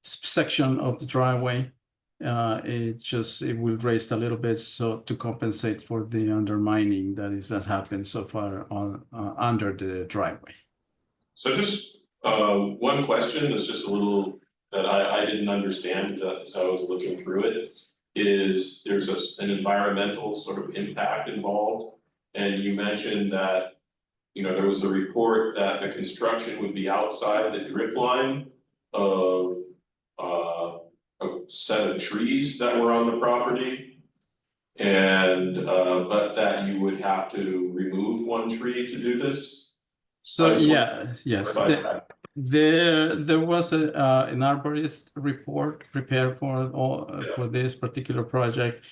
section of the driveway. It will raise a little bit so to compensate for the undermining that happened so far on under the driveway. So just one question that's just a little that I didn't understand as I was looking through it is there's an environmental sort of impact involved, and you mentioned that there was a report that the construction would be outside the drip line of a set of trees that were on the property, and but that you would have to remove one tree to do this. So yes, there was an arborist report prepared for this particular project,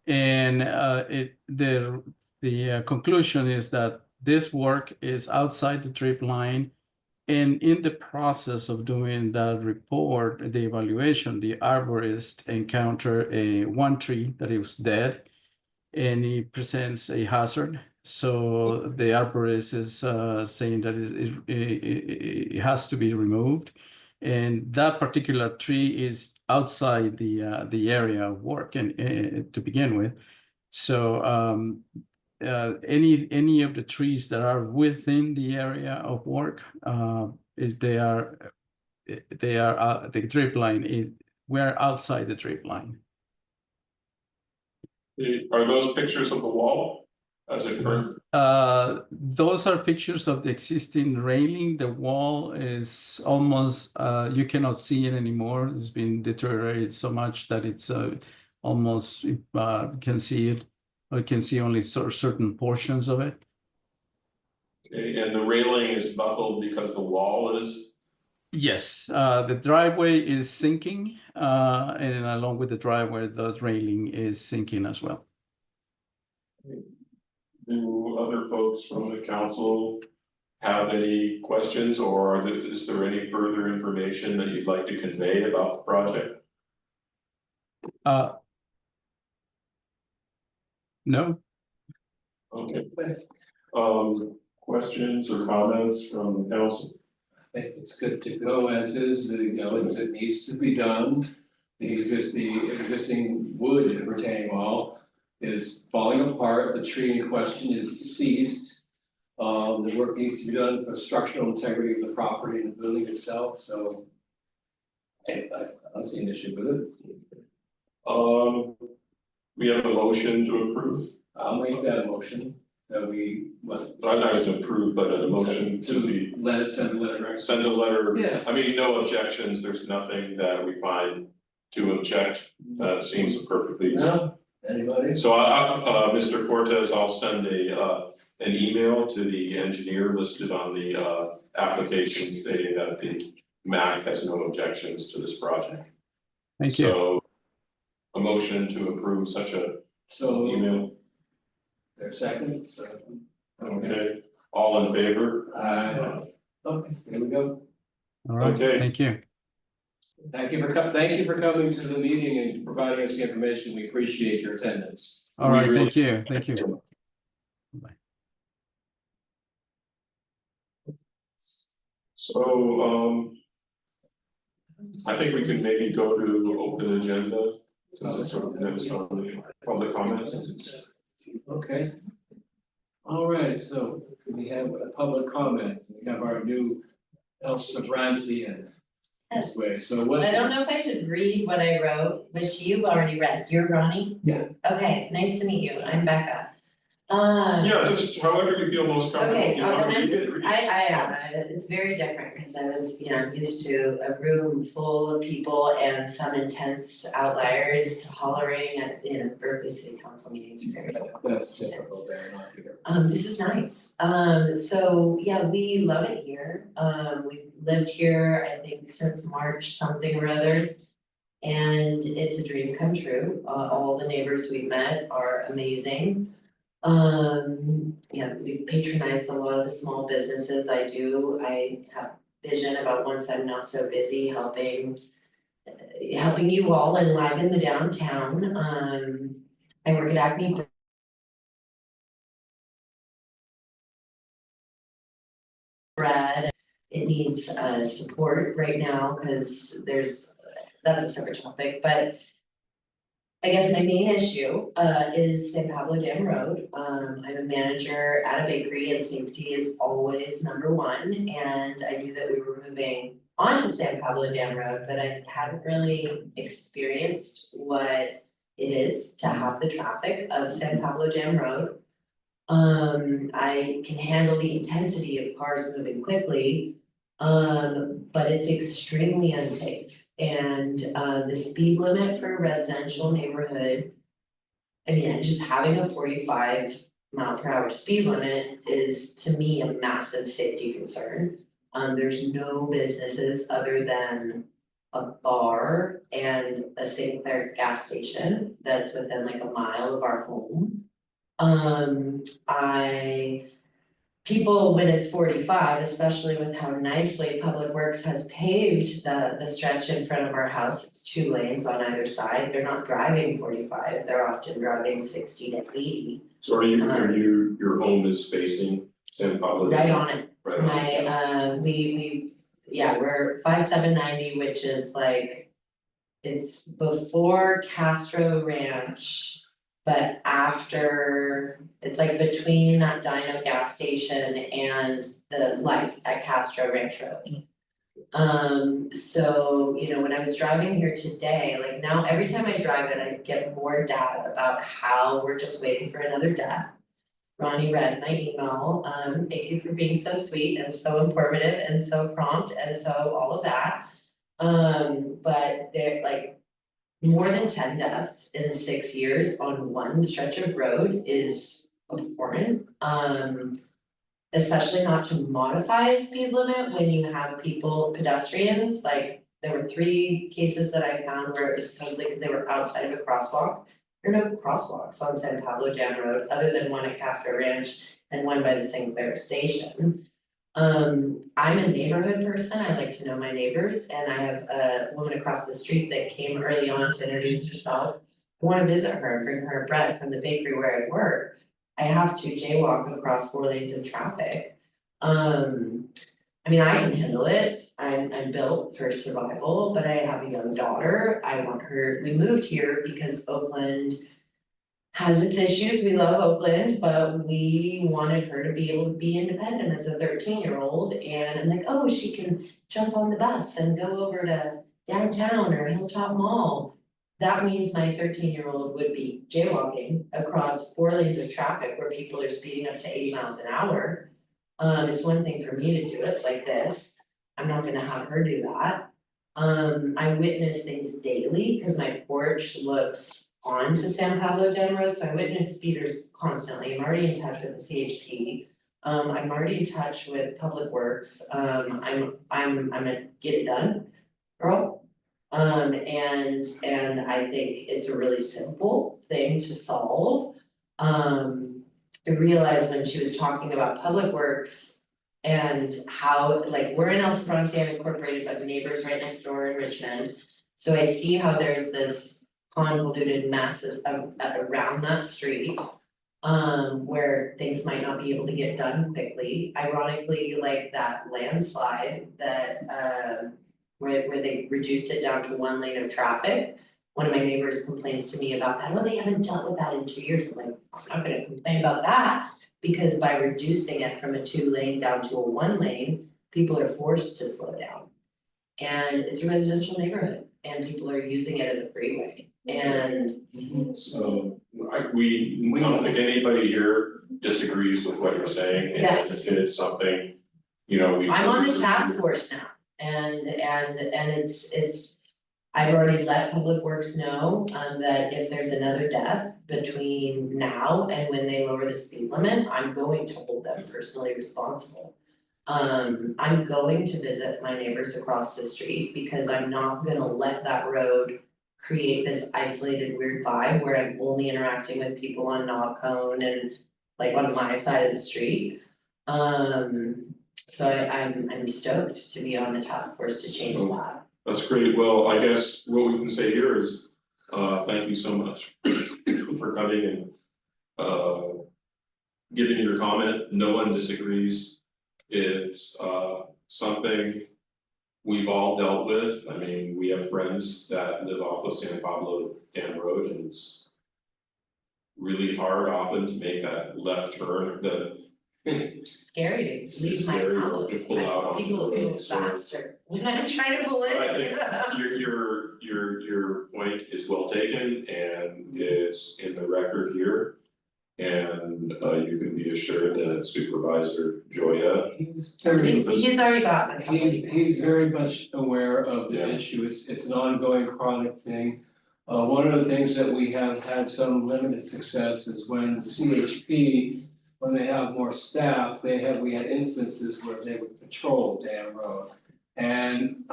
and the conclusion is that this work is outside the drip line. And in the process of doing that report, the evaluation, the arborist encountered one tree that was dead, and he presents a hazard. So the arborist is saying that it has to be removed, and that particular tree is outside the area of work and to begin with. So any of the trees that are within the area of work, they are the drip line. We're outside the drip line. Are those pictures of the wall as it current? Those are pictures of the existing railing. The wall is almost you cannot see it anymore. It's been deteriorated so much that it's almost you can see it. I can see only certain portions of it. Okay, and the railing is buckled because the wall is? Yes, the driveway is sinking, and along with the driveway, the railing is sinking as well. Do other folks from the council have any questions, or is there any further information that you'd like to convey about the project? No. Okay. Questions or comments from the council? I think it's good to go as is, as it needs to be done. The existing wood retaining wall is falling apart, the tree in question is deceased. The work needs to be done for structural integrity of the property and the building itself, so I don't see an issue with it. We have a motion to approve. I'll make that a motion that we, Not as approved, but a motion to be. send a letter. Send a letter. Yeah. I mean, no objections, there's nothing that we find to object, that seems perfectly. No, anybody? So Mr. Cortez, I'll send an email to the engineer listed on the application stating that the MAC has no objections to this project. Thank you. So a motion to approve such a email. There's second, Okay, all in favor? Okay, here we go. All right. Okay. Thank you. Thank you for coming to the meeting and providing us the information. We appreciate your attendance. All right. Thank you. Thank you. Bye. So I think we can maybe go to open agenda, since it's sort of next on the public comments, since it's. Okay. All right, so we have a public comment, we have our new El Sobrante and this way, so what? I don't know if I should read what I wrote, which you've already read. You're Ronnie? Yeah. Okay, nice to meet you. I'm Becca. Yeah, just however you feel most comfortable, Okay, you wanna then read it, read it. I am, it's very different, because I was, used to a room full of people and some intense outliers hollering at, Berkeley City Council meetings, very. That's typical there, not here. This is nice, so, yeah, we love it here, we've lived here, I think, since March something or other. And it's a dream come true, all the neighbors we've met are amazing. We patronize a lot of the small businesses I have vision about once I'm not so busy helping you all enliven the downtown, I work at Acme Bread. It needs support right now, cause that's a separate topic, but I guess my main issue is San Pablo Dam Road. I'm a manager at a bakery and safety is always number one. And I knew that we were moving onto San Pablo Dam Road, but I hadn't really experienced what it is to have the traffic of San Pablo Dam Road. I can handle the intensity of cars moving quickly, but it's extremely unsafe. And the speed limit for a residential neighborhood, I mean, just having a 45 mph speed limit is to me a massive safety concern. There's no businesses other than a bar and a St. Clair gas station that's within like a mile of our home. People, when it's 45, especially with how nicely Public Works has paved the stretch in front of our house, it's 2 lanes on either side, they're not driving 45, they're often driving 60 to 80. So your home is facing San Pablo? Right on it. Right on it. We're 5790, which is like, it's before Castro Ranch. But after, it's like between that Dino gas station and the light at Castro Ranch Road. So, when I was driving here today, like now every time I drive it, I get more data about how we're just waiting for another death. Ronnie read my email, thank you for being so sweet and so informative and so prompt and so all of that. But they're like, more than 10 deaths in 6 years on one stretch of road is abhorrent. Especially not to modify a speed limit when you have pedestrians, like there were 3 cases that I found where it was supposedly because they were outside of a crosswalk. There are no crosswalks on San Pablo Dam Road other than one at Castro Ranch and one by the St. Clair station. I'm a neighborhood person, I like to know my neighbors, and I have a woman across the street that came early on to introduce herself. I wanna visit her and bring her bread from the bakery where I work. I have to jaywalk across 4 lanes of traffic. I mean, I can handle it, I'm built for survival, but I have a young daughter, we moved here because Oakland has its issues, we love Oakland, but we wanted her to be able to be independent as a 13-year-old, and I'm like, oh, she can jump on the bus and go over to downtown or Hilltop Mall. That means my 13-year-old would be jaywalking across 4 lanes of traffic where people are speeding up to 80 miles an hour. It's one thing for me to do it like this, I'm not gonna have her do that. I witness things daily, cause my porch looks onto San Pablo Dam Road, so I witness speeders constantly, I'm already in touch with the CHP. I'm already in touch with Public Works, I'm a get it done girl. And I think it's a really simple thing to solve. I realized when she was talking about Public Works and how, like, we're in El Sobrante, I'm incorporated by the neighbors right next door in Richmond. So I see how there's this convoluted masses around that street. Where things might not be able to get done quickly, ironically, like that landslide that where they reduced it down to 1 lane of traffic. one of my neighbors complains to me about that, oh, they haven't dealt with that in 2 years, I'm like, I'm not gonna complain about that. Because by reducing it from a 2-lane down to a 1-lane, people are forced to slow down. And it's a residential neighborhood and people are using it as a freeway and So we don't think anybody here disagrees with what you're saying, and Yes. if it's something, you know, we. I'm on the task force now. And it's, I've already let Public Works know that if there's another death between now and when they lower the speed limit, I'm going to hold them personally responsible. I'm going to visit my neighbors across the street because I'm not gonna let that road create this isolated weird vibe where I'm only interacting with people on Knob Cone and like on my side of the street. So I'm stoked to be on the task force to change that. That's great, well, I guess what we can say here is, thank you so much for coming and giving your comment, no one disagrees. It's something we've all dealt with, I mean, we have friends that live off of San Pablo Dam Road and it's really hard often to make that left turn, Scary It's to leave my scary or house, to pull out onto people the road, move so- faster when I'm trying to pull in. I think your point is well taken and it's in the record here. And you can be assured that Supervisor Joya, He's very, He's already gotten a couple. he's very much aware of the Yeah. issue, it's an ongoing chronic thing. One of the things that we have had some limited success is when CHP, when they have more staff, we had instances where they would patrol Dam Road. And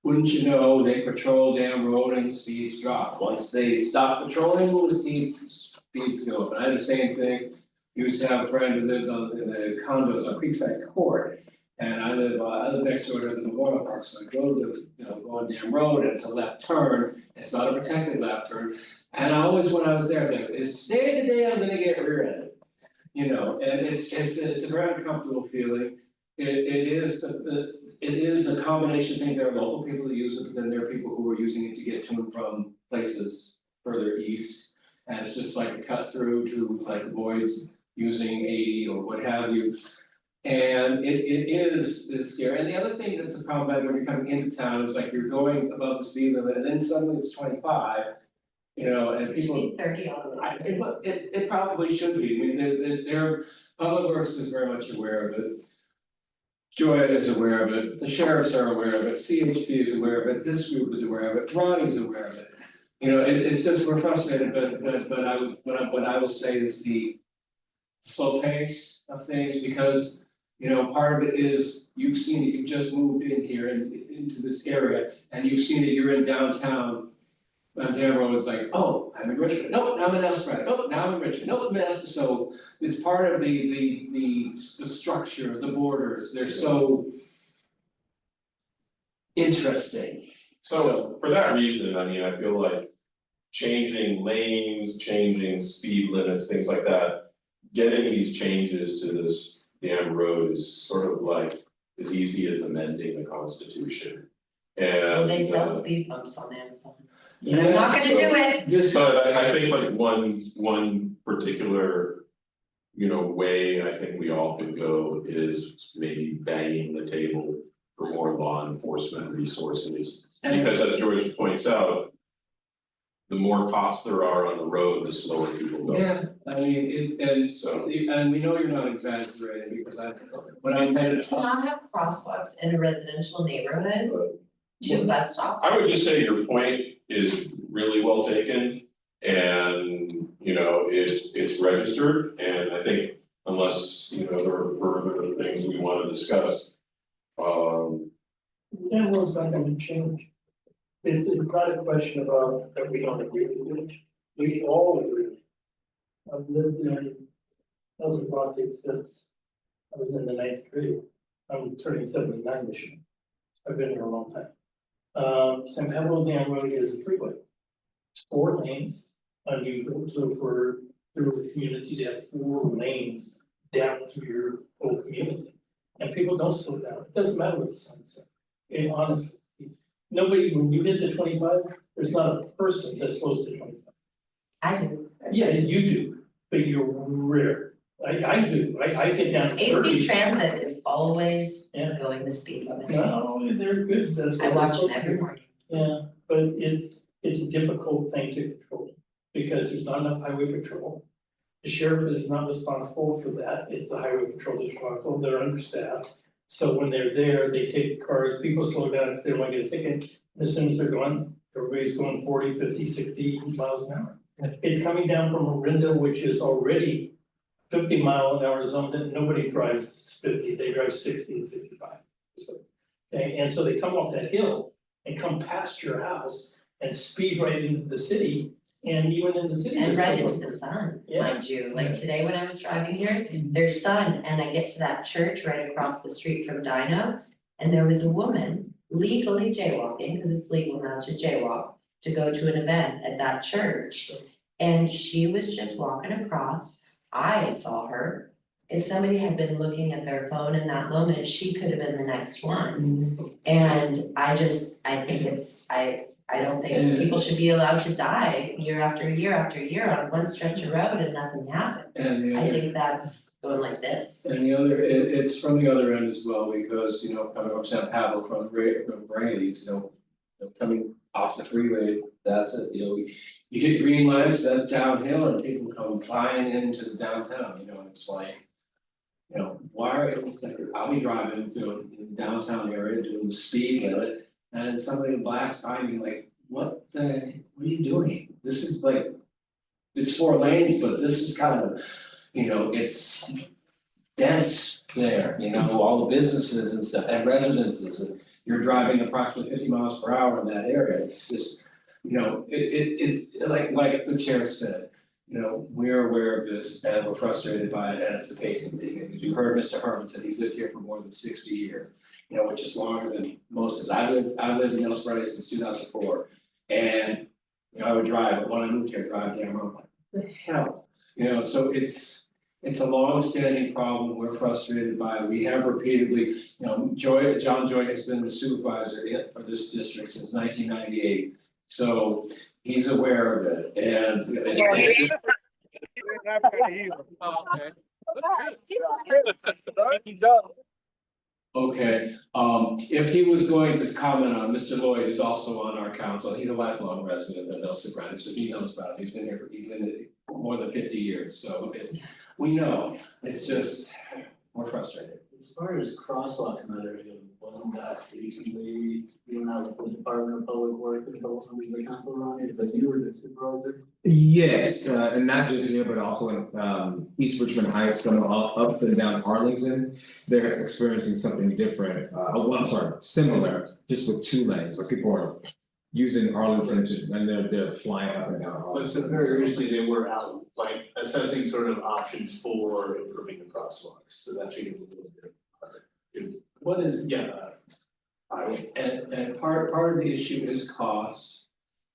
wouldn't you know, they patrol Dam Road and speeds drop, once they stop patrolling, the speeds go up, and I had the same thing. Used to have a friend who lived in the condos on Creekside Court. And I live next door to the Memorial Park, so I go to go on Dam Road, and it's a left turn, it's not a protected left turn. And I always, when I was there, I was like, is today the day I'm gonna get rear-ended? You know, and it's a very uncomfortable feeling, it is a combination thing, there are local people that use it, but then there are people who are using it to get to and from places further east. And it's just like a cut through to like avoid using 80 or what have you. And it is scary, and the other thing that's a problem when you're coming into town is like you're going above the speed limit and then suddenly it's 25. You know, and people. It should be 30 all the way. It probably should be, I mean, Public Works is very much aware of it. Joya is aware of it, the sheriffs are aware of it, CHP is aware of it, this group is aware of it, Ronnie's aware of it. You know, it's just, we're frustrated, but I will say is the slow pace of things, because, you know, part of it is, you've seen it, you've just moved in here and into this area, and you've seen it, you're in downtown. And Dam Road is like, oh, I'm in Richmond, nope, now I'm in Elsbrand, nope, now I'm in Richmond, nope, I'm in Elsbrand, so it's part of the structure, the borders, they're so interesting. so for that reason, I mean, I feel like changing lanes, changing speed limits, things like that. Getting these changes to this Dam Road is sort of like as easy as amending the Constitution. And Well, they sell speed bumps on Amazon. Yeah, I'm not gonna do it. This, But I think like one particular, you know, way I think we all could go is maybe banging the table for more law enforcement resources. Because as George points out, the more cops there are on the road, the slower people go. yeah, I mean, and we know you're not exaggerating, because when I headed To not have crosswalks in a residential neighborhood, 2 bus stops. I would just say your point is really well taken. And, you know, it's registered, and I think unless, you know, there are further things we wanna discuss. Dam Road's not gonna change. It's not a question about that we don't agree with it, we all agree. I've lived in El Sobrante since I was in the 9th grade, I'm turning 79 this year. I've been here a long time. San Pablo Dam Road is a freeway. 4 lanes, unusual for through a community to have 4 lanes down through your whole community. And people don't slow down, it doesn't matter what the sun says, honestly. nobody, when you hit the 25, there's not a person that slows to 25. I do. Yeah, you do, but you're rare. I do, I get down to 30. AC Transit is always Yeah. going the speed limit. No, they're good, that's what I they're watch supposed them to every do. morning. Yeah, but it's a difficult thing to control, because there's not enough highway patrol. The sheriff is not responsible for that, it's the highway patrol that's responsible, they're understaffed. So when they're there, they take cars, people slow down if they don't want to get a ticket, and as soon as they're going, everybody's going 40, 50, 60 miles an hour. It's coming down from Orinda, which is already 50-mile-an-hour zone that nobody drives 50, they drive 60 and 65. And so they come off that hill and come past your house and speed right into the city, and even in the city. And they're right still into going the sun, Yeah. mind you, like today when I was driving here, there's sun, and I get to that church right across the street from Dino. And there was a woman legally jaywalking, because it's legal now to jaywalk, to go to an event at that church. And she was just walking across, I saw her. If somebody had been looking at their phone in that moment, she could have been the next one. And I think I don't think people should be allowed to die year after year after year on one stretch of road and nothing happened. And the I other, think that's going like this. and the other, it's from the other end as well, because, you know, coming from San Pablo, from Rayleigh's, coming off the freeway, that's it, you know, you hit green lights, that's downhill, and people come flying into the downtown, you know, and it's like, you know, I'll be driving through in downtown area doing the speed limit, and somebody will blast by me like, what are you doing? This is like, it's 4 lanes, but this is kind of, you know, it's dense there, you know, all the businesses and stuff, and residences, and you're driving approximately 50 miles per hour in that area, it's just, you know, it's like the chair said, you know, we're aware of this and we're frustrated by it, and it's a pacing thing, and you heard Mr. Herman said he's lived here for more than 60 years. You know, which is longer than most of it. I've lived in El Sobrante since 2004, and you know, I would drive, but when I moved here, drive down, I'm like, what the hell? You know, so it's a long-standing problem, we're frustrated by it, we have repeatedly, you know, John Joy has been the supervisor for this district since 1998. So he's aware of it, and okay, if he was going to comment on, Mr. Lloyd is also on our council, he's a lifelong resident of El Sobrante, so he knows about it, he's in it more than 50 years, so we know, it's just, we're frustrated. As far as crosswalks in that area, wasn't that recently, you know, the Department of Public Works and somebody the council on it, but you were the supervisor? Yes, and not just here, but also in East Richmond Heights, going up and down Arlington. They're experiencing something different, I'm sorry, similar, just with 2 lanes, like people are using Arlington to, and they're flying up and down But Arlington. so very recently, they were out like assessing sort of options for improving the crosswalks, so that should get a little bit harder. What is, And part of the issue is cost.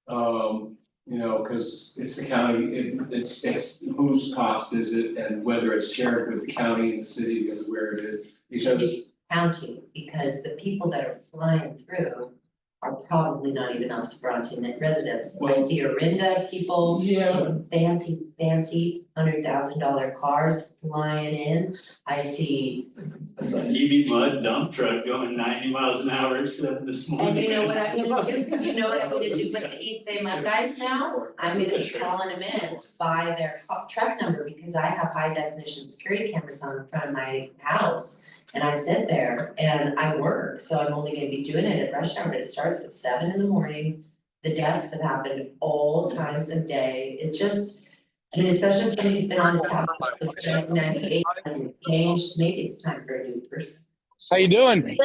You know, cause it's the county, it's whose cost is it, and whether it's shared with the county and the city because of where it is, because. County, because the people that are flying through are probably not even El Sobrante residents. I Well- see Orinda people Yeah. in fancy $100,000 cars flying in. I see, it's an EV mud dump truck going 90 miles an hour at 7 this morning. and you know what I'm gonna do, you know what I'm gonna do with the East Bay Mud guys now? I'm gonna be calling them in by their truck number, because I have high definition security cameras on in front of my house. And I sit there and I work, so I'm only gonna be doing it at rush hour, it starts at 7 in the morning. The deaths have happened all times of day, it just, I mean, especially if somebody's been on the task with Jet 98 and changed, maybe it's time for a new person. How you doing?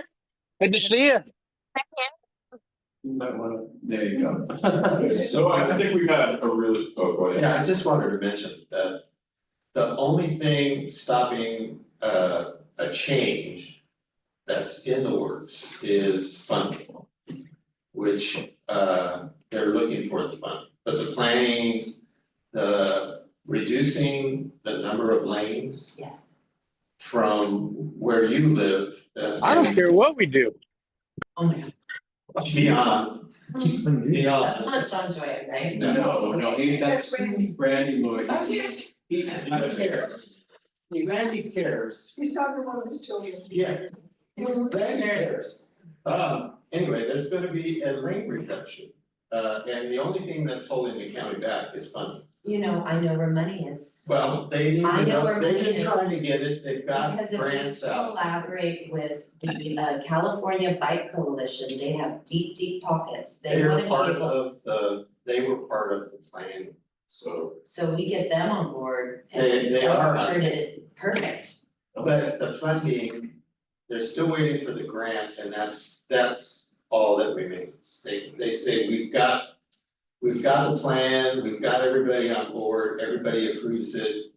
Good to see you. You might wanna, there you go. So I think we've had a really, oh, go ahead. Yeah, I just wanted to mention that the only thing stopping a change that's in the works is funding. Which they're looking for the fund, but the planning, the reducing the number of lanes. Yeah. From where you live. I don't care what we do. Oh my God. Beyond, That's beyond, not John Joy, right? No, that's That's Randy. Randy Lloyd. Oh, yeah. He cares. Randy cares. He's talking to one of his children. yeah, Randy cares. anyway, there's gonna be a rate reduction. And the only thing that's holding the county back is funding. You know, I know where money is, Well, they need I to know know, where they've money been is. trying to get it, they've got because if we grants out. collaborate with the California Bike Coalition, they have deep pockets, they They're wanna be part able, of they were part of the plan, so. so we get them on board and They are. turn it perfect. But the funding, they're still waiting for the grant, and that's all that remains. They say, we've got the plan, we've got everybody on board, everybody approves it.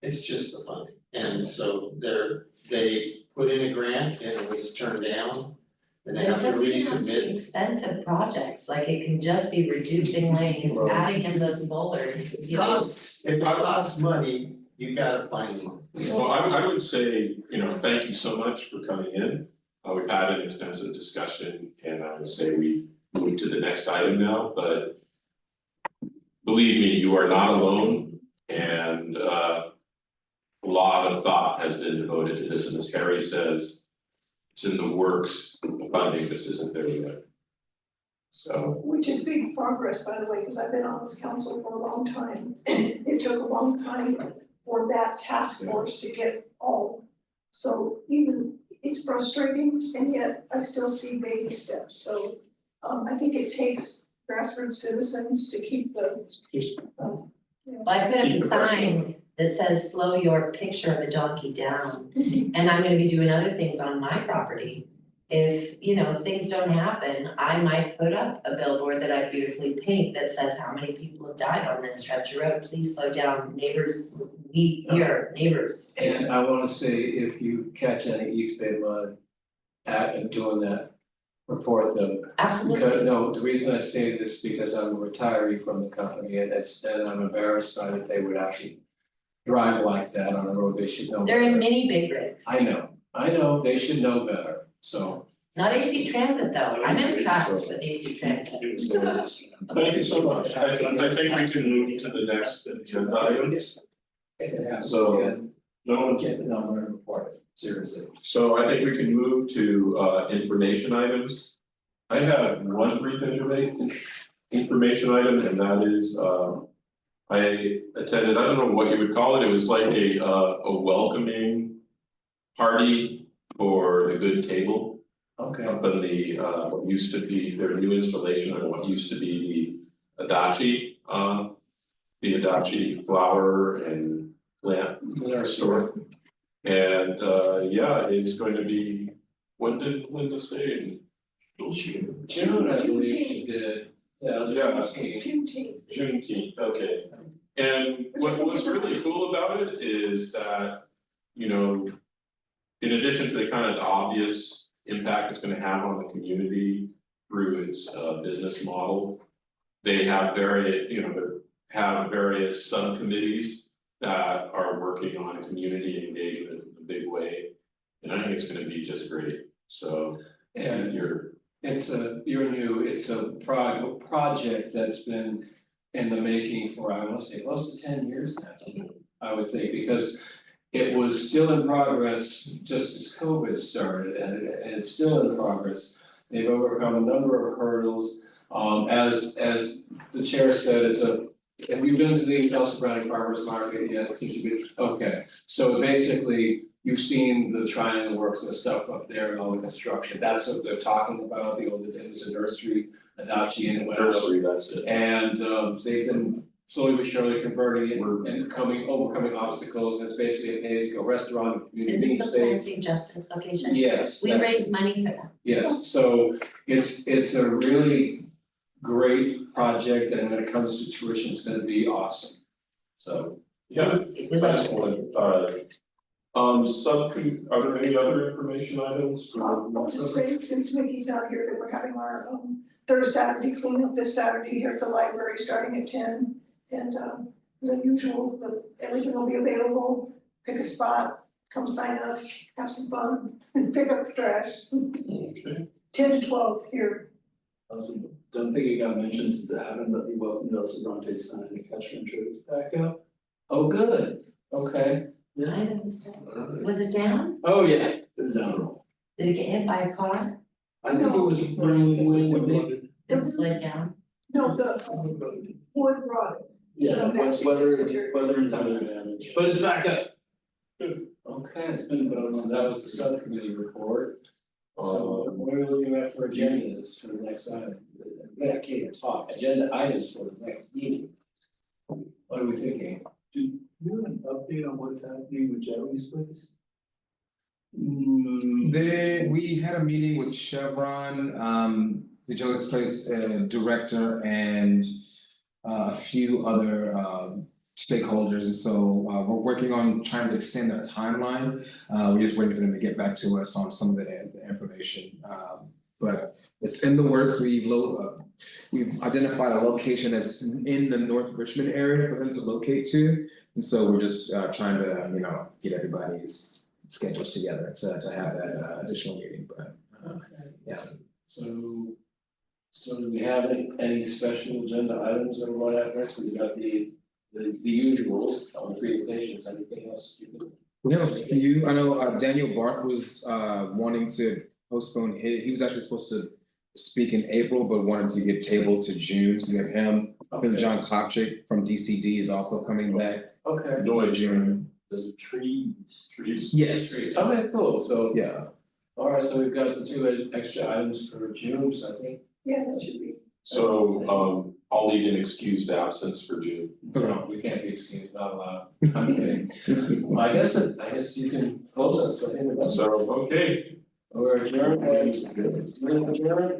It's just the funding, and so they put in a grant and it was turned down. And they It have to doesn't even have to be resubmit. expensive projects, like it can just be reducing lanes, adding in those boulders, If you know. if it costs money, you gotta find the money. Well, I would say, thank you so much for coming in. We've had an extensive discussion and I would say we move to the next item now, but believe me, you are not alone and a lot of thought has been devoted to this, and as Harry says, it's in the works, the funding just isn't there yet. So, Which is big progress, by the way, because I've been on this council for a long time. It took a long time for that task force to get all. So even, it's frustrating, and yet I still see baby steps, so I think it takes grassroots citizens to keep the. Well, I put up Keep a the pressure sign that says, slow your picture of a donkey down, and I'm gonna be doing other things on my property. If, if things don't happen, I might put up a billboard that I beautifully paint that says how many people have died on this stretch of road, please slow down, neighbors, we are neighbors. And I wanna say, if you catch any East Bay mud and doing that, report them. Absolutely. Because, no, the reason I say this is because I'm a retiree from the company and I'm embarrassed by that they would actually drive like that on a road, they should know. They're in better. mini big rigs. I know, they should know better, so. Not AC Transit though, I'm impressed with AC Transit. thank you so much. I think we can move to the next agenda item. So, no one Get the number and report it, seriously. So I think we can move to information items. I have one brief information item, and that is I attended, I don't know what you would call it, it was like a welcoming party for the Good Table. Okay. Up in the what used to be their new installation on what used to be the Adachi flower and plant store. And yeah, it's going to be, when did Linda say? June, I believe she did. Yeah. Juneteenth, okay. And what's really cool about it is that, in addition to the kind of obvious impact it's gonna have on the community through its business model. They have various subcommittees that are working on community engagement in a big way. And I think it's gonna be just great, so. And it's a project that's been in the making for, I wanna say, close to 10 years now. I would think, because it was still in progress just as COVID started, and it's still in progress. They've overcome a number of hurdles, as the chair said, have you been to the Sobrante Farmers Market yet? Okay, so basically, you've seen the triangle works and the stuff up there and all the construction, that's what they're talking about, it was a nursery, Adachi, and it went out. Nursery, that's it. And they've been slowly but surely converting it and overcoming obstacles, and it's basically a pay-as-you-go restaurant, Is community it the space. planting justice location? Yes, We that's- raise money for that. Yes, so it's a really great project, and when it comes to tuition, it's gonna be awesome. So, Yeah, It was like- excellent, are there any other information items? I'll just say, since Mickey's not here, that we're having our third Saturday cleanup this Saturday here at the library, starting at 10. And the usual, but everything will be available, pick a spot, come sign up, have some fun, and pick up the trash. Okay, 10 to 12 here. Don't think it got mentioned since it happened, but we welcomed El Sobrante sign and catch entries back up. Oh, good, okay. I didn't say, was it down? Oh, yeah, it was down the road. Did it get hit by a car? I think it was running when It slid down? No, the wood rotted. yeah, weather and time damage, but it's back up. Okay, it's been about, so that was the subcommittee report. So what are we looking at for agendas for the next item? I can't even talk, agenda items for the next meeting. What are we thinking? Do you have an update on what's happening with Jelly's place? We had a meeting with Chevron, the Joe's Place director and a few other stakeholders, and so we're working on trying to extend that timeline. We're just waiting for them to get back to us on some of the information, but it's in the works. We've identified a location that's in the North Richmond area for them to locate to, and so we're just trying to get everybody's schedules together to have that additional meeting, but Okay. yeah. So do we have any special agenda items that we're going at next? We got the usuals on the presentations, anything else you can? We have a few. I know Daniel Barth was wanting to postpone he was actually supposed to speak in April, but wanted to get tabled to June, so we have him. And John Kopchik from DCD is also coming back. Okay. Joy June. The trees. Yes. Okay, cool, so. Yeah. All right, so we've got the two extra items for June, so I think. Yeah, that should be. So, I'll lead an excused absence for June. No, we can't be excused, not allowed. I'm kidding. Well, I guess you can close us, so I think we're done. So, okay. We're adjourned, we're adjourned.